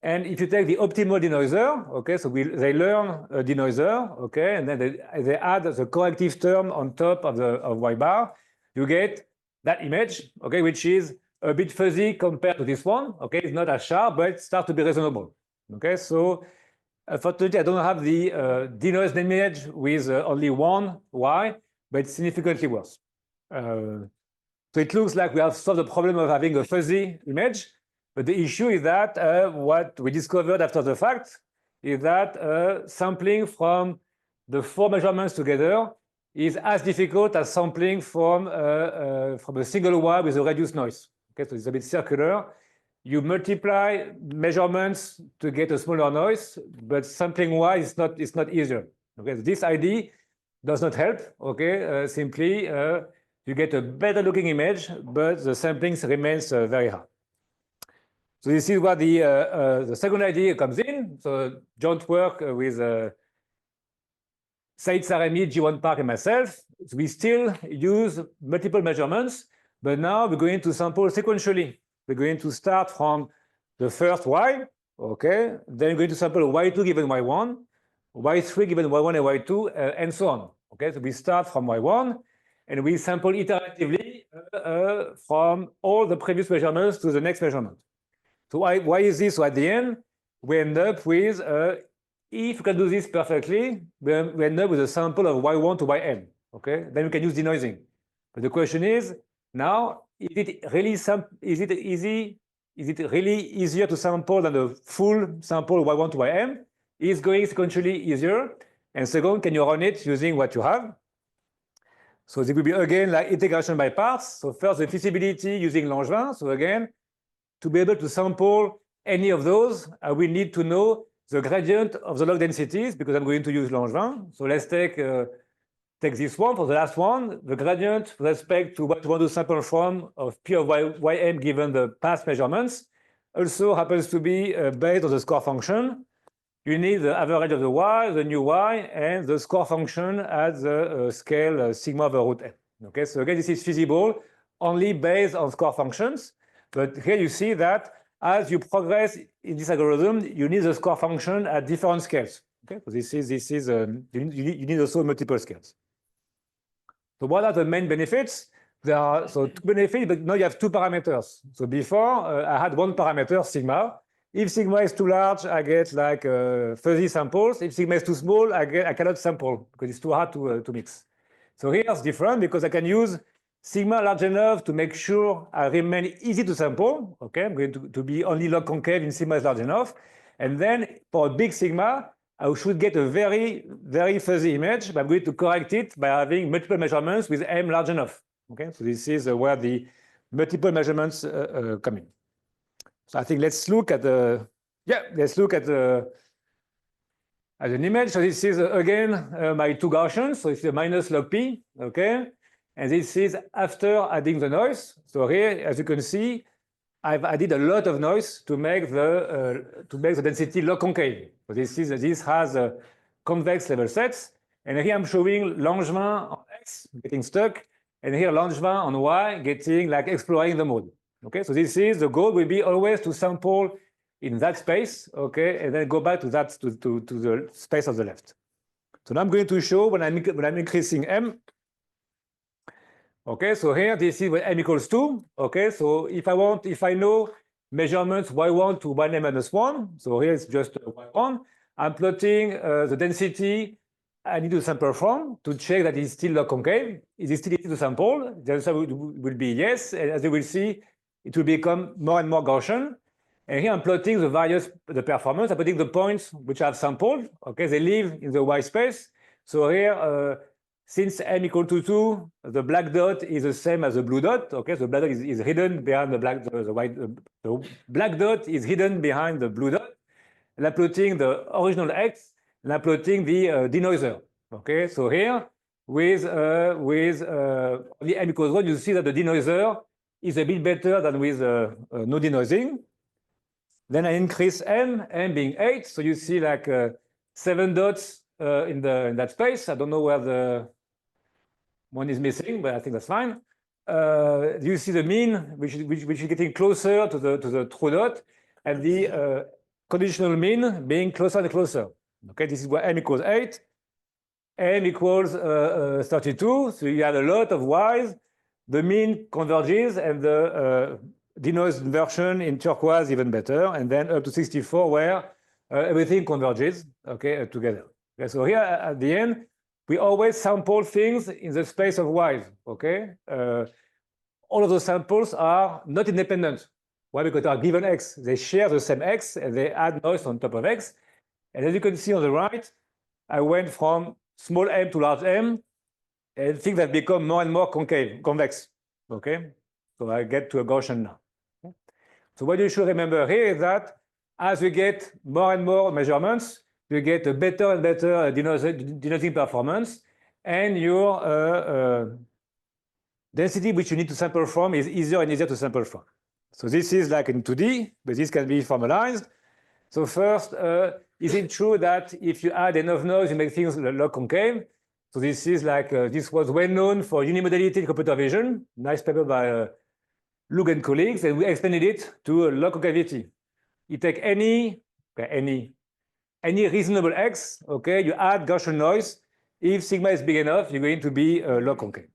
And if you take the optimal denoiser, okay, so they learn a denoiser, okay, and then they add the corrective term on top of y bar, you get that image, okay, which is a bit fuzzy compared to this one. Okay, it's not as sharp, but it starts to be reasonable. Okay, so unfortunately, I don't have the denoised image with only one y, but it's significantly worse. So it looks like we have solved the problem of having a fuzzy image, but the issue is that what we discovered after the fact is that sampling from the 4 measurements together is as difficult as sampling from a single y with a reduced noise. Okay, so it's a bit circular. You multiply measurements to get a smaller noise, but sampling y is not easier. Okay, so this idea does not help. Okay, simply you get a better looking image, but the sampling remains very hard. So this is where the second idea comes in. So joint work with Said Saremi, G1 Park, and myself. So we still use multiple measurements, but now we're going to sample sequentially. We're going to start from the first y, okay? Then we're going to sample y2 given y1, y3 given y1 and y2, and so on. Okay, so we start from y1, and we sample iteratively from all the previous measurements to the next measurement. So why is this? So at the end, we end up with, if we can do this perfectly, we end up with a sample of y1 to ym. Okay, then we can use denoising. But the question is, now, is it really easier to sample than the full sample y1 to ym? Is going sequentially easier? And second, can you run it using what you have? So it will be again like integration by parts. So first, the feasibility using Langevin. So again, to be able to sample any of those, I will need to know the gradient of the log densities because I'm going to use Langevin. So let's take this one for the last one. The gradient with respect to what you want to sample from of P of ym given the past measurements also happens to be based on the score function. You need the average of the y, the new y, and the score function at the scale sigma over root n. Okay, so again, this is feasible only based on score functions. But here you see that as you progress in this algorithm, you need the score function at different scales. Okay, so you need also multiple scales. So what are the main benefits? There are two benefits, but now you have 2 parameters. So before I had 1 parameter sigma. If sigma is too large, I get like fuzzy samples. If sigma is too small, I cannot sample because it's too hard to mix. So here it's different because I can use sigma large enough to make sure I remain easy to sample. Okay, I'm going to be only log concave in sigma is large enough. And then for a big sigma, I should get a very, very fuzzy image, but I'm going to correct it by having multiple measurements with m large enough. Okay, so this is where the multiple measurements come in. So I think let's look at an image. So this is again my 2 Gaussians. So it's a minus log p. Okay, and this is after adding the noise. So here, as you can see, I've added a lot of noise to make the density log concave. So this has convex level sets, and here I'm showing Langevin on X getting stuck and here Langevin on Y getting like exploring the mode. Okay, so this is the goal will be always to sample in that space, okay, and then go back to that to the space of the left. So now I'm going to show when I'm increasing M. Okay, so here this is when M equals 2. Okay, so if I know measurements y1 to yn minus 1, so here it's just y1. I'm plotting the density I need to sample from to check that it's still log concave. Is it still easy to sample? The answer will be yes, and as you will see, it will become more and more Gaussian. And here I'm plotting the performance. I'm plotting the points which I've sampled. Okay, they live in the Y space. So here, since M equal to 2, the black dot is the same as the blue dot. Okay, so the black dot is hidden behind the black, the black dot is hidden behind the blue dot. And I'm plotting the original X, and I'm plotting the denoiser. Okay, so here with the M equals 1, you see that the denoiser is a bit better than with no denoising. Then I increase M being 8, so you see like 7 dots in that space. I don't know where the one is missing, but I think that's fine. You see the mean, which is getting closer to the true dot, and the conditional mean being closer and closer. Okay, this is where M equals 8, M equals 32, so you have a lot of Y's. The mean converges, and the denoised version in turquoise even better, and then up to 64 where everything converges, okay, together. Okay, so here at the end, we always sample things in the space of Y's, okay? All of those samples are not independent. Why? Because they are given X. They share the same X, and they add noise on top of X. And as you can see on the right, I went from small m to large M, and things have become more and more convex, okay? So I get to a Gaussian now. Okay? So what you should remember here is that as we get more and more measurements, you get a better and better denoising performance, and your density which you need to sample from is easier and easier to sample from. So this is like in 2D, but this can be formalized. So first, is it true that if you add enough noise, you make things log concave? So this is like, this was well known for unimodality in computer vision. Nice paper by Lug and colleagues, and we extended it to log concavity. You take any reasonable X, okay, you add Gaussian noise. If sigma is big enough, you're going to be log concave.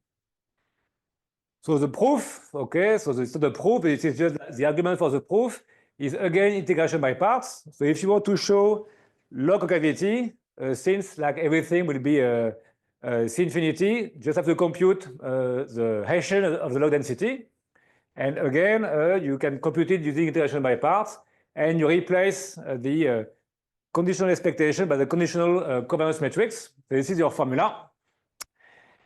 So the proof, okay, so the proof, it is just the argument for the proof is again integration by parts. So if you want to show log concavity, since like everything will be C infinity, just have to compute the Hessian of the log density. And again, you can compute it using integration by parts, and you replace the conditional expectation by the conditional covariance matrix. So this is your formula.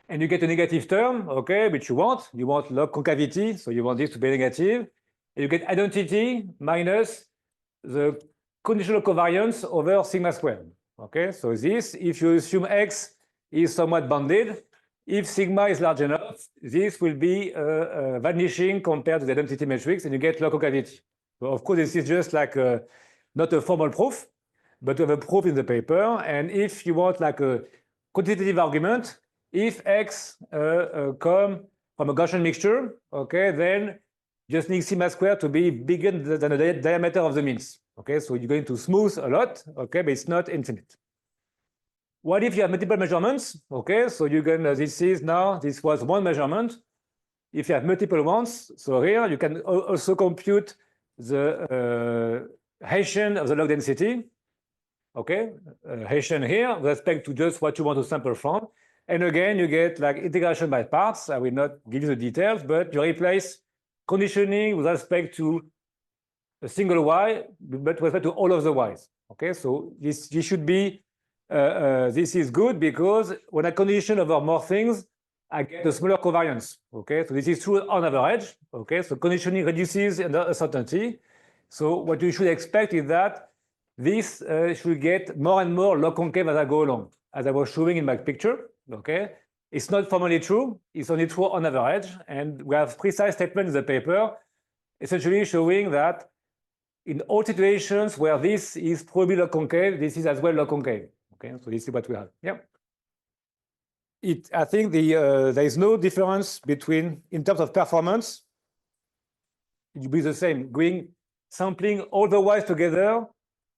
And you get a negative term, okay, which you want. You want log concavity, so you want this to be negative. And you get identity minus the conditional covariance over sigma squared. Okay, so this, if you assume X is somewhat bounded, if sigma is large enough, this will be vanishing compared to the identity matrix, and you get log concavity. So of course, this is just like not a formal proof, but we have a proof in the paper. And if you want like a quantitative argument, if X come from a Gaussian mixture, okay, then just need sigma squared to be bigger than the diameter of the means. Okay, so you're going to smooth a lot, okay, but it's not infinite. What if you have multiple measurements? Okay, so you can, this was one measurement. If you have multiple ones, so here you can also compute the Hessian of the log density. Okay, Hessian here with respect to just what you want to sample from. And again, you get like integration by parts. I will not give you the details, but you replace conditioning with respect to a single Y, but with respect to all of the Ys. Okay, so this should be, this is good because when I condition over more things, I get a smaller covariance. Okay, so this is true on average. Okay, so conditioning reduces uncertainty. So what you should expect is that this should get more and more log concave as I go along, as I was showing in my picture. Okay, it's not formally true. It's only true on average, and we have precise statement in the paper, essentially showing that in all situations where this is probably log concave, this is as well log concave. Okay, so this is what we have. Yeah. I think there is no difference between, in terms of performance, it will be the same. Sampling all the wires together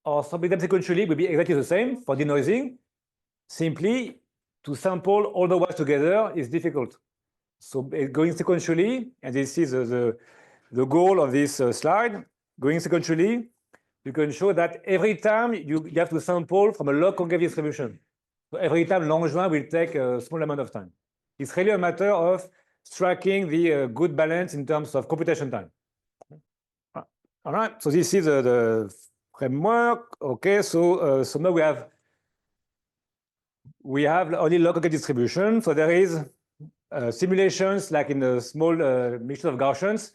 or sampling them sequentially will be exactly the same for denoising. Simply, to sample all the wires together is difficult. So going sequentially, and this is the goal of this slide, going sequentially, you can show that every time you have to sample from a log concave distribution. So every time Langevin will take a small amount of time. It's really a matter of striking the good balance in terms of computation time. All right, so this is the framework. Okay, so now we have only log concave distribution. So there is simulations like in a small mixture of Gaussians.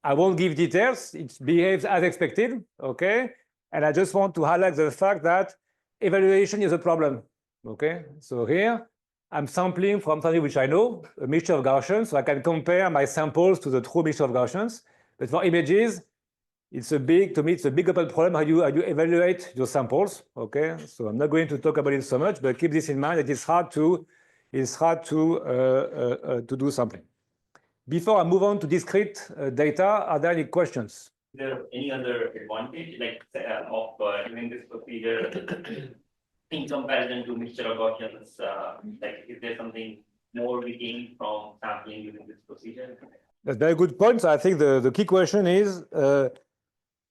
I won't give details. It behaves as expected. Okay, and I just want to highlight the fact that evaluation is a problem. Okay, so here I'm sampling from something which I know, a mixture of Gaussians, so I can compare my samples to the true mixture of Gaussians. But for images, it's a big open problem how you evaluate your samples. Okay, so I'm not going to talk about it so much, but keep this in mind that it's hard to do sampling. Before I move on to discrete data, are there any questions? Is there any other advantage, like of doing this procedure in comparison to mixture of Gaussians? Like, is there something more we gain from sampling using this procedure? That's a very good point. So I think the key question is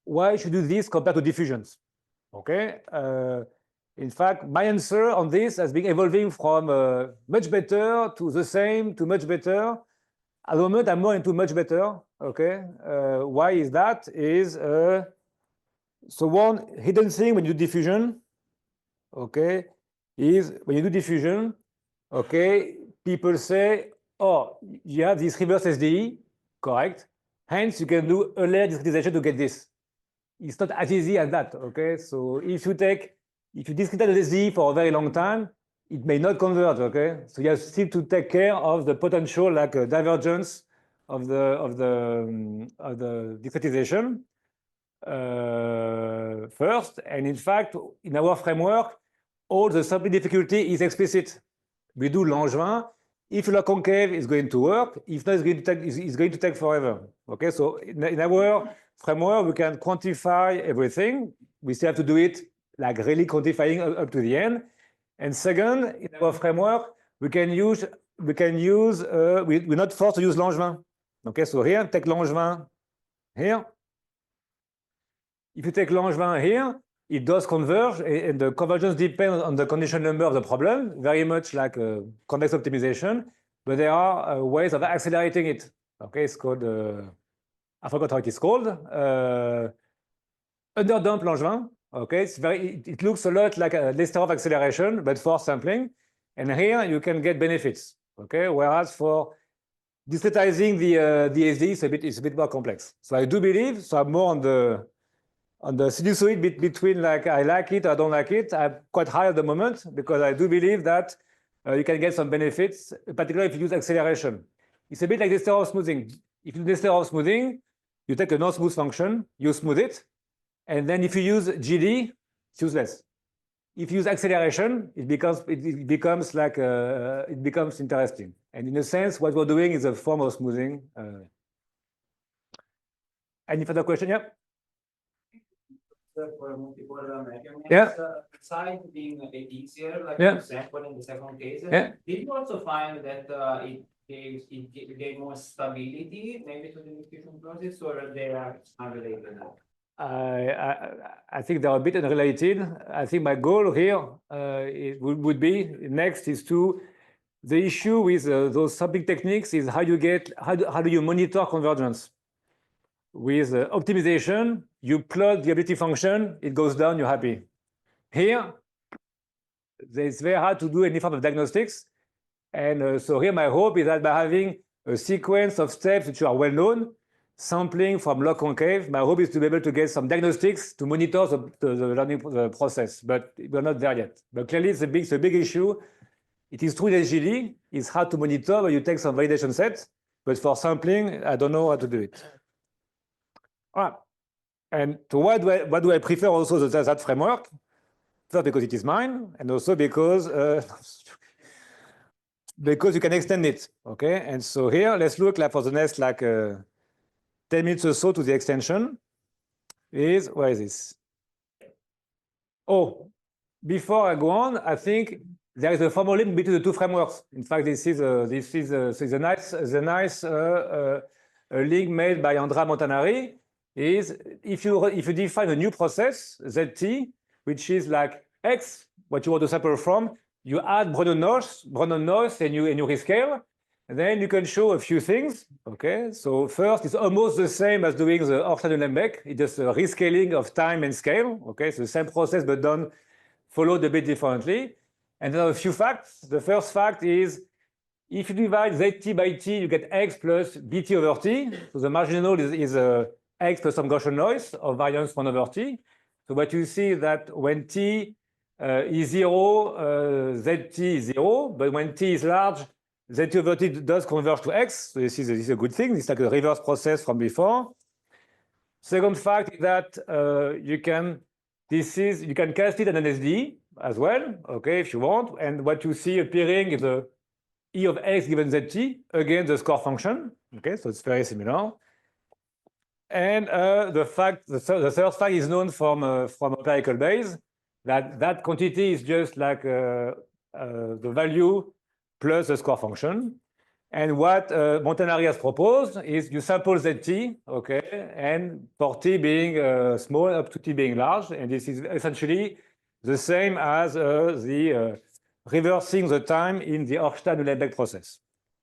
why should you do this compared to diffusions? Okay. In fact, my answer on this has been evolving from much better to the same to much better. At the moment, I'm more into much better. Okay. Why is that? So one hidden thing when you do diffusion, okay, is when you do diffusion, okay, people say, oh, you have this reverse SDE, correct? Hence, you can do a layer discretization to get this. It's not as easy as that. Okay. So if you discretize the SDE for a very long time, it may not converge. Okay, so you have still to take care of the potential like divergence of the discretization first. And in fact, in our framework, all the sampling difficulty is explicit. We do Langevin. If log concave is going to work, if not, it's going to take forever. Okay, so in our framework, we can quantify everything. We still have to do it like really quantifying up to the end. And second, in our framework, we're not forced to use Langevin. Okay, so here, take Langevin here. If you take Langevin here, it does converge, and the convergence depends on the condition number of the problem, very much like convex optimization, but there are ways of accelerating it. Okay, it's called, I forgot how it is called, underdump Langevin. Okay, it looks a lot like a Nesterov acceleration, but for sampling. And here you can get benefits. Okay, whereas for discretizing the SD, it's a bit more complex. So I do believe, so I'm more on the sinusoid between like I like it, I don't like it. I'm quite high at the moment because I do believe that you can get some benefits, particularly if you use acceleration. It's a bit like Nesterov smoothing. If you do Nesterov smoothing, you take a non-smooth function, you smooth it. And then if you use GD, it's useless. If you use acceleration, it becomes interesting. And in a sense, what we're doing is a form of smoothing. Any further question? Yeah. For multiple measurements, Yeah. besides being a bit easier, like Yeah. for example in the second case, Yeah. did you also find that it gave more stability maybe to the diffusion process, or they are unrelated? I think they are a bit unrelated. I think my goal here would be next is the issue with those sampling techniques is how do you monitor convergence? With optimization, you plug the objective function, it goes down, you're happy. Here, it's very hard to do any form of diagnostics. And so here my hope is that by having a sequence of steps which are well known, sampling from log concave, my hope is to be able to get some diagnostics to monitor the learning process, but we're not there yet. But clearly it's a big issue. It is true in SGD, it's hard to monitor, but you take some validation sets, but for sampling, I don't know how to do it. All right. And so what do I prefer also that framework? First, because it is mine, and also because because you can extend it, okay? And so here, let's look like for the next like 10 minutes or so to the extension. Where is this? Oh, before I go on, I think there is a formal link between the two frameworks. In fact, this is a nice link made by Andrea Montanari. Is if you define a new process ZT, which is like X, what you want to sample from, you add Brownian noise, and you rescale. And then you can show a few things. Okay, so first, it's almost the same as doing the Horstman-Lembeck. It's just a rescaling of time and scale. Okay, it's the same process but done followed a bit differently. And there are a few facts. The first fact is if you divide ZT by T, you get X plus BT over T. So the marginal is X plus some Gaussian noise of variance 1 over T. So what you see is that when T is 0, ZT is 0, but when T is large, ZT over T does converge to X. So this is a good thing. It's like a reverse process from before. Second fact is that you can cast it as an SD as well, okay, if you want. And what you see appearing is the E of X given ZT, again, the score function. Okay, so it's very similar. And the third fact is known from empirical base, that quantity is just like the value plus the score function. And what Montanari has proposed is you sample ZT, okay, and for T being small up to T being large. And this is essentially the same as the reversing the time in the Horstman-Lembeck process.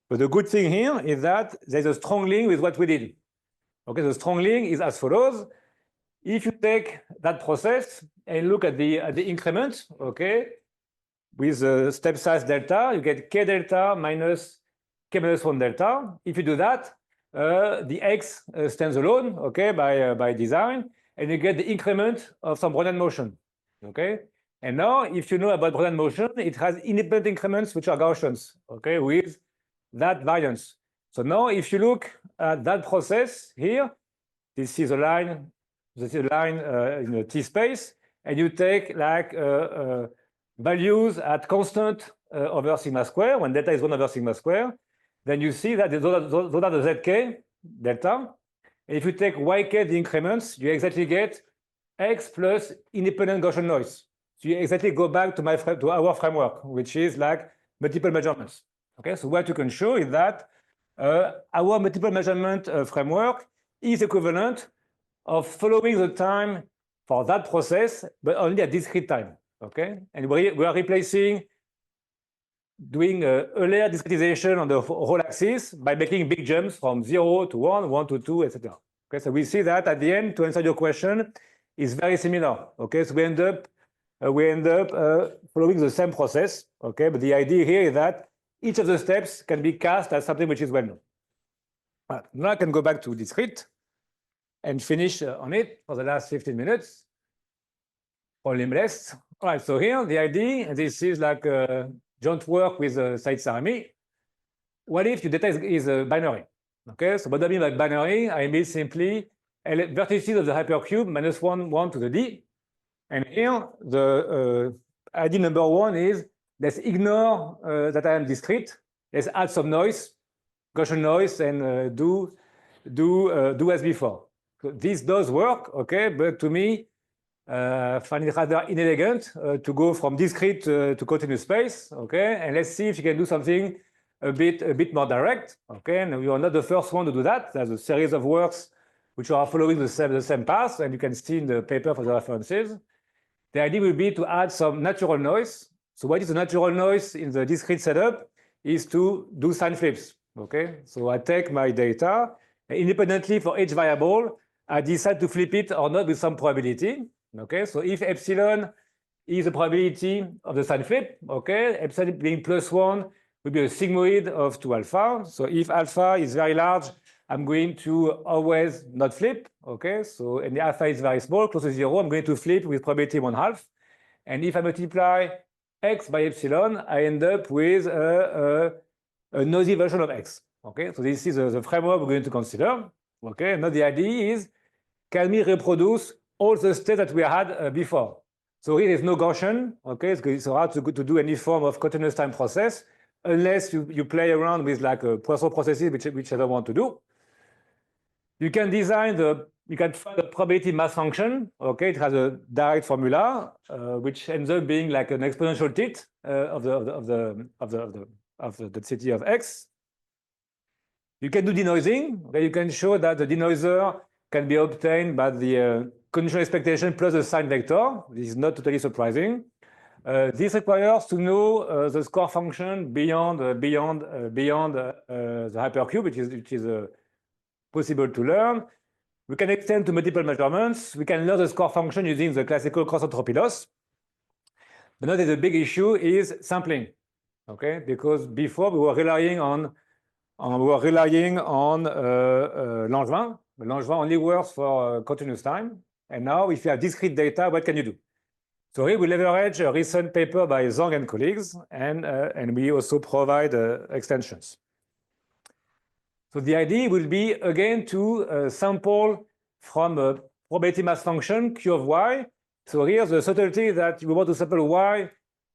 But the good thing here is that there's a strong link with what we did. Okay, the strong link is as follows. If you take that process and look at the increment, okay, with the step size delta, you get K delta minus K minus 1 delta. If you do that, the X stands alone, okay, by design, and you get the increment of some Brownian motion, okay? And now, if you know about Brownian motion, it has independent increments which are Gaussians, okay, with that variance. So now, if you look at that process here, this is a line in a T space, and you take like values at constant over sigma square, when delta is 1 over sigma square, then you see that those are the ZK delta. And if you take YK, the increments, you exactly get X plus independent Gaussian noise. So you exactly go back to our framework, which is like multiple measurements. Okay, so what you can show is that our multiple measurement framework is equivalent of following the time for that process, but only at discrete time. Okay, and we are replacing doing earlier discretization on the whole axis by making big jumps from 0 to 1, 1 to 2, etc. Okay, so we see that at the end, to answer your question, is very similar. Okay, so we end up following the same process. Okay, but the idea here is that each of the steps can be cast as something which is well known. Right. Now I can go back to discrete and finish on it for the last 15 minutes, or less. All right, so here the idea, this is like joint work with Said Sarami. What if your data is binary? Okay, so what I mean by binary, I mean simply vertices of the hypercube minus 1, 1 to the D. And here the idea number 1 is let's ignore that I am discrete. Let's add some noise, Gaussian noise, and do as before. So this does work, okay, but to me, find it rather inelegant to go from discrete to continuous space, okay? And let's see if you can do something a bit more direct, okay? And you are not the first one to do that. There's a series of works which are following the same path, and you can see in the paper for the references. The idea will be to add some natural noise. So what is the natural noise in the discrete setup is to do sign flips, okay? So I take my data, and independently for each variable, I decide to flip it or not with some probability. Okay, so if epsilon is the probability of the sign flip, okay, epsilon being plus 1 will be a sigmoid of 2 alpha. So if alpha is very large, I'm going to always not flip, okay? So, and the alpha is very small, close to 0, I'm going to flip with probability 1/2. And if I multiply x by epsilon, I end up with a noisy version of x, okay? So this is the framework we're going to consider, okay? Now the idea is, can we reproduce all the states that we had before? So here there's no Gaussian, okay? It's hard to do any form of continuous time process, unless you play around with like Poisson processes, which I don't want to do. You can design you can find a probability mass function. Okay, it has a direct formula, which ends up being like an exponential tit of the density of X. You can do denoising, where you can show that the denoiser can be obtained by the conditional expectation plus the sign vector. This is not totally surprising. This requires to know the score function beyond the hypercube, which is possible to learn. We can extend to multiple measurements. We can learn the score function using the classical cross-entropy loss. But now the big issue is sampling, okay? Because before we were relying on Langevin. Langevin only works for continuous time. And now, if you have discrete data, what can you do? So here we leverage a recent paper by Zhang and colleagues, and we also provide extensions. So the idea will be, again, to sample from a probability mass function, Q of y. So here's the subtlety that we want to sample y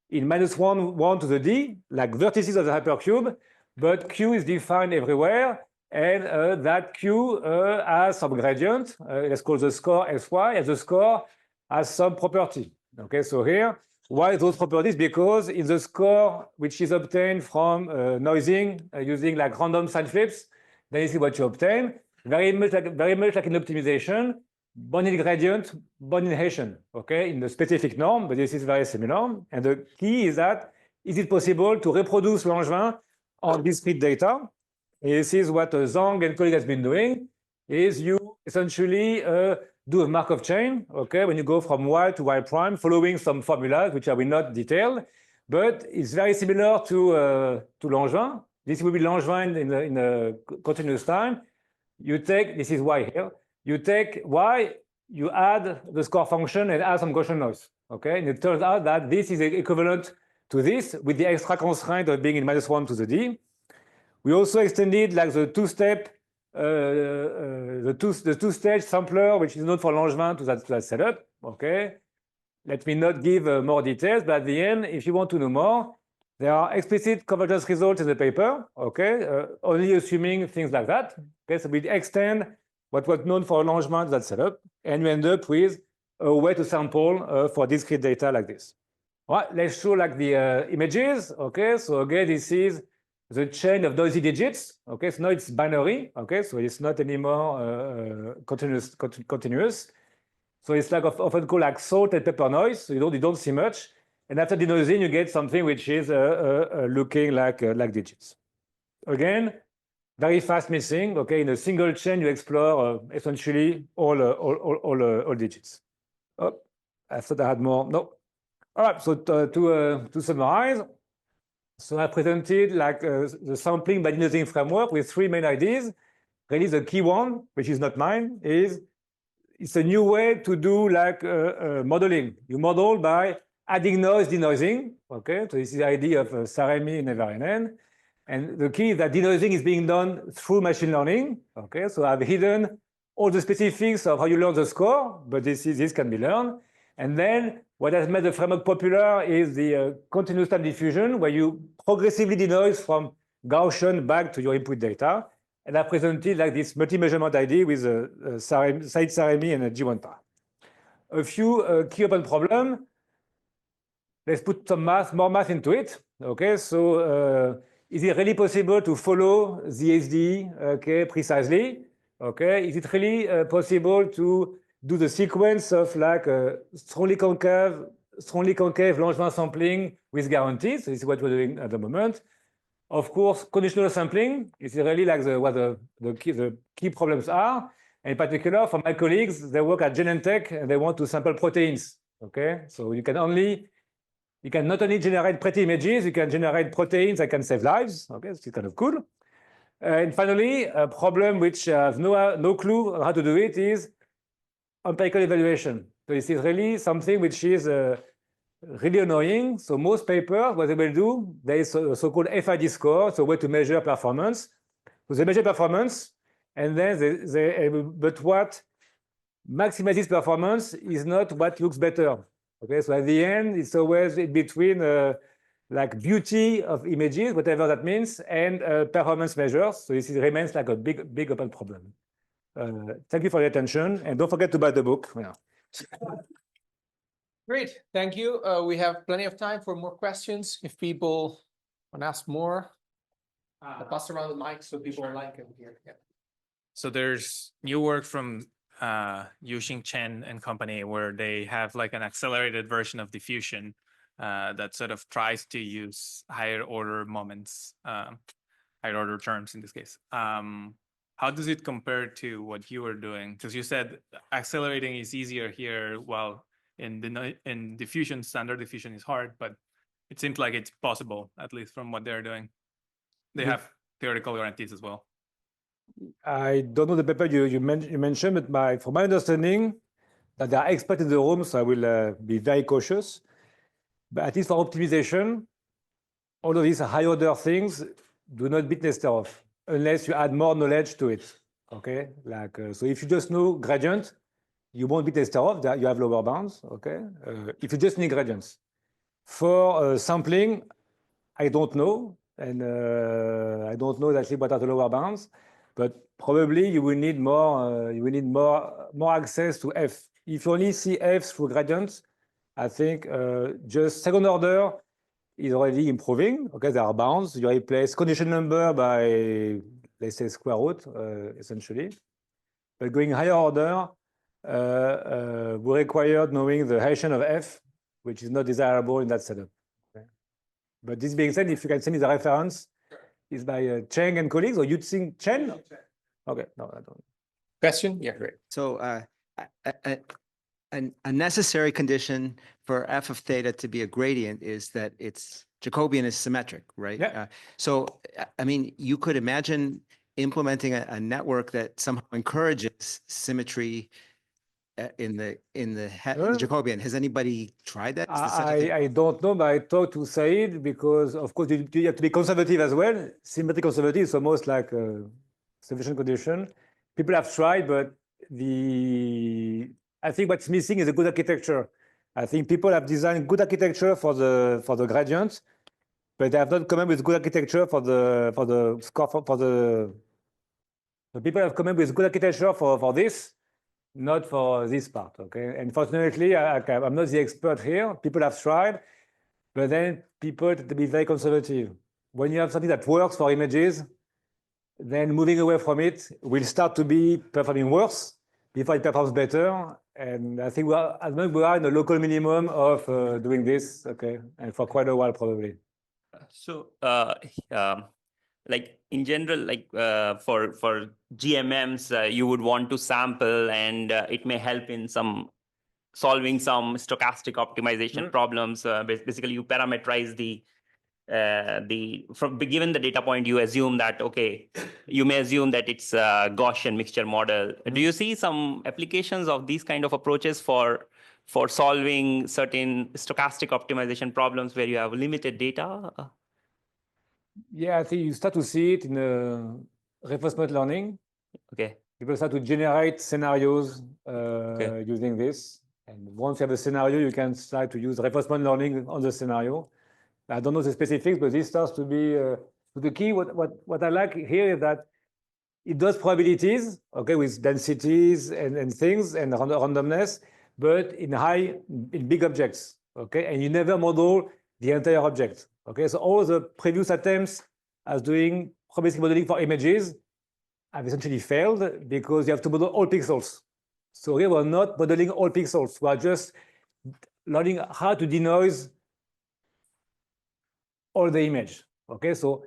in -1 to the d, like vertices of the hypercube, but Q is defined everywhere, and that Q has some gradient. Let's call the score Sy, and the score has some property. Okay, so here, why those properties? Because in the score, which is obtained from noising using like random sign flips, then you see what you obtain. Very much like in optimization, bounded gradient, bounded Hessian, okay, in the specific norm, but this is very similar. And the key is that, is it possible to reproduce Langevin on discrete data? And this is what Zhang and colleague has been doing, is you essentially do a Markov chain, okay, when you go from y to y prime, following some formulas, which I will not detail, but it's very similar to Langevin. This will be Langevin in a continuous time. You take, this is y here, you take y, you add the score function and add some Gaussian noise, okay? And it turns out that this is equivalent to this with the extra constraint of being in -1 to the d. We also extended like the two-step, the two-stage sampler, which is not for Langevin, to that setup, okay? Let me not give more details, but at the end, if you want to know more, there are explicit convergence results in the paper, okay? Only assuming things like that. Okay, so we extend what was known for Langevin to that setup, and you end up with a way to sample for discrete data like this. All right, let's show like the images, okay? So again, this is the chain of noisy digits, okay? So now it's binary, okay? So it's not anymore continuous. So it's like often called like salt and pepper noise. So you don't see much. And after denoising, you get something which is looking like digits. Again, very fast missing, okay? In a single chain, you explore essentially all digits. Oh, I thought I had more. No. All right, so to summarize, so I presented like the sampling by denoising framework with three main ideas. Really, the key one, which is not mine, is it's a new way to do like modeling. You model by adding noise, denoising. Okay, so this is the idea of Saremi and Everinen. And the key is that denoising is being done through machine learning. Okay, so I've hidden all the specifics of how you learn the score, but this can be learned. And then what has made the framework popular is the continuous time diffusion, where you progressively denoise from Gaussian back to your input data. And I presented like this multi-measurement idea with Said Saremi and G1 par. A few key open problems. Let's put some more math into it. Okay, so is it really possible to follow the SDE, okay, precisely? Okay, is it really possible to do the sequence of like strongly concave Langevin sampling with guarantees? So this is what we're doing at the moment. Of course, conditional sampling is really like what the key problems are. And in particular, for my colleagues, they work at Genentech and they want to sample proteins. Okay, so you can not only generate pretty images, you can generate proteins that can save lives. Okay, this is kind of cool. And finally, a problem which I have no clue how to do it is empirical evaluation. So this is really something which is really annoying. So most papers, what they will do, there is a so-called FID score, so a way to measure performance. So they measure performance, and then but what maximizes performance is not what looks better. Okay, so at the end, it's always in between like beauty of images, whatever that means, and performance measures. So this remains like a big open problem. Thank you for your attention, and don't forget to buy the book. Yeah. Great, thank you. We have plenty of time for more questions. If people want to ask more, I'll pass around the mic so people online can hear. Yeah. So there's new work from Yuxing Chen and company where they have like an accelerated version of diffusion that sort of tries to use higher order moments, higher order terms in this case. How does it compare to what you were doing? Because you said accelerating is easier here, while in diffusion, standard diffusion is hard, but it seems like it's possible, at least from what they're doing. They have theoretical guarantees as well. I don't know the paper you mentioned, but from my understanding, that there are experts in the room, so I will be very cautious. But at least for optimization, all of these high order things do not beat Nesterov unless you add more knowledge to it. Okay, like so if you just know gradient, you won't beat Nesterov. That you have lower bounds. Okay, if you just need gradients for sampling, I don't know, and I don't know exactly what are the lower bounds, but probably you will need more. You will need more access to F. If you only see F through gradients, I think just second order is already improving. Okay, there are bounds. You replace condition number by, let's say, square root, essentially. But going higher order, we require knowing the Hessian of F, which is not desirable in that setup. Okay. But this being said, if you can send me the reference, it's by Cheng and colleagues, or you'd think Chen? Okay, no, I don't. Question? Yeah, great. So a necessary condition for f of theta to be a gradient is that its Jacobian is symmetric, right? Yeah. So, I mean, you could imagine implementing a network that somehow encourages symmetry in the Jacobian. Has anybody tried that? Is there such a thing? I don't know, but I talked to Said because, of course, you have to be conservative as well. Symmetric conservative is almost like a sufficient condition. People have tried, but I think what's missing is a good architecture. I think people have designed good architecture for the gradient, but they have not come up with good architecture for the score for the people have come up with good architecture for this, not for this part. Okay. Unfortunately, I'm not the expert here. People have tried, but then people have to be very conservative. When you have something that works for images, then moving away from it will start to be performing worse before it performs better. And I think we are in a local minimum of doing this, okay, and for quite a while probably. So, like in general, like for GMMs, you would want to sample, and it may help in solving some stochastic optimization problems. Basically, you parameterize given the data point, you assume that, okay, you may assume that it's a Gaussian mixture model. Do you see some applications of these kind of approaches for solving certain stochastic optimization problems where you have limited data? Yeah, I think you start to see it in reinforcement learning. Okay. People start to generate scenarios using this. And once you have a scenario, you can start to use reinforcement learning on the scenario. I don't know the specifics, but this starts to be the key. What I like here is that it does probabilities, okay, with densities and things and randomness, but in big objects, okay, and you never model the entire object, okay. So all the previous attempts as doing probabilistic modeling for images have essentially failed because you have to model all pixels. So here we're not modeling all pixels. We are just learning how to denoise all the image. Okay, so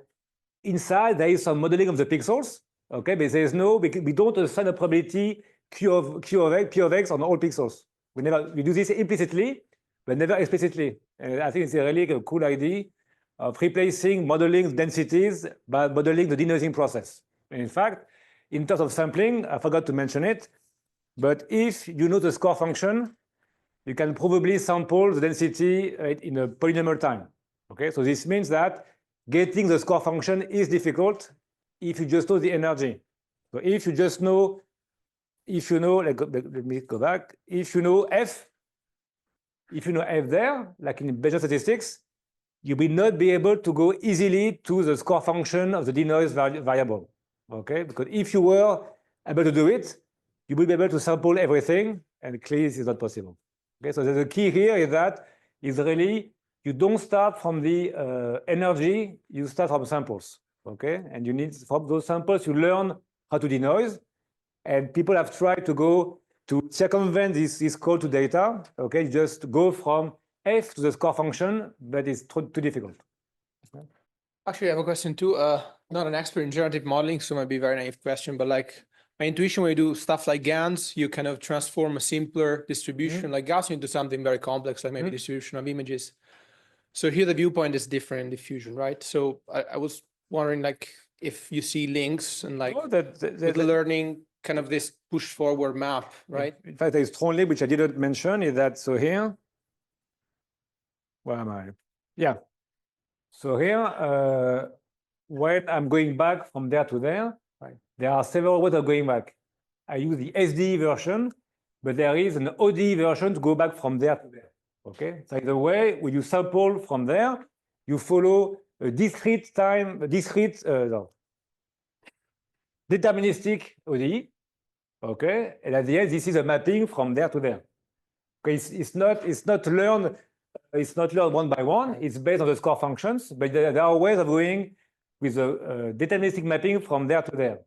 inside there is some modeling of the pixels. Okay, but there is we don't assign a probability P of X on all pixels. We do this implicitly, but never explicitly. And I think it's really a cool idea of replacing modeling densities by modeling the denoising process. And in fact, in terms of sampling, I forgot to mention it, but if you know the score function, you can probably sample the density in a polynomial time. Okay, so this means that getting the score function is difficult if you just know the energy. So if you just know, let me go back. If you know F there, like in Bayesian statistics, you will not be able to go easily to the score function of the denoise variable. Okay, because if you were able to do it, you will be able to sample everything, and clearly this is not possible. Okay, so the key here is that is really you don't start from the energy, you start from samples. Okay, and you need from those samples you learn how to denoise, and people have tried to go to circumvent this call to data. Okay, just go from f to the score function, but it's too difficult. Actually, I have a question too. Not an expert in generative modeling, so it might be a very naive question, but like my intuition when you do stuff like GANs, you kind of transform a simpler distribution like Gaussian into something very complex, like maybe distribution of images. So here the viewpoint is different in diffusion, right? So I was wondering like if you see links and like with learning kind of this push forward map, right? In fact, there is strong link, which I didn't mention, is that so here, where am I? Yeah. So here, when I'm going back from there to there, right, there are several ways of going back. I use the SD version, but there is an OD version to go back from there to there. Okay, so the way when you sample from there, you follow a discrete deterministic ODE. Okay, and at the end, this is a mapping from there to there. Okay, it's not learned one by one. It's based on the score functions, but there are ways of going with a deterministic mapping from there to there.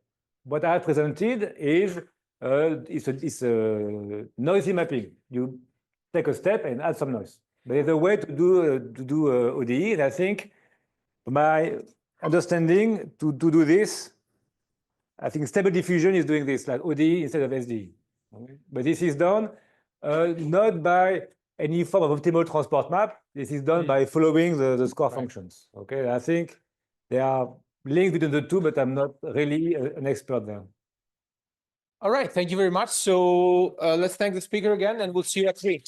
What I presented is it's a noisy mapping. You take a step and add some noise. But there's a way to do ODE, and I think my understanding to do this, I think stable diffusion is doing this, like ODE instead of SDE. Okay? But this is done not by any form of optimal transport map. This is done by following the score functions. Okay, I think there are links between the two, but I'm not really an expert there. All right, thank you very much. So let's thank the speaker again, and we'll see you at 3.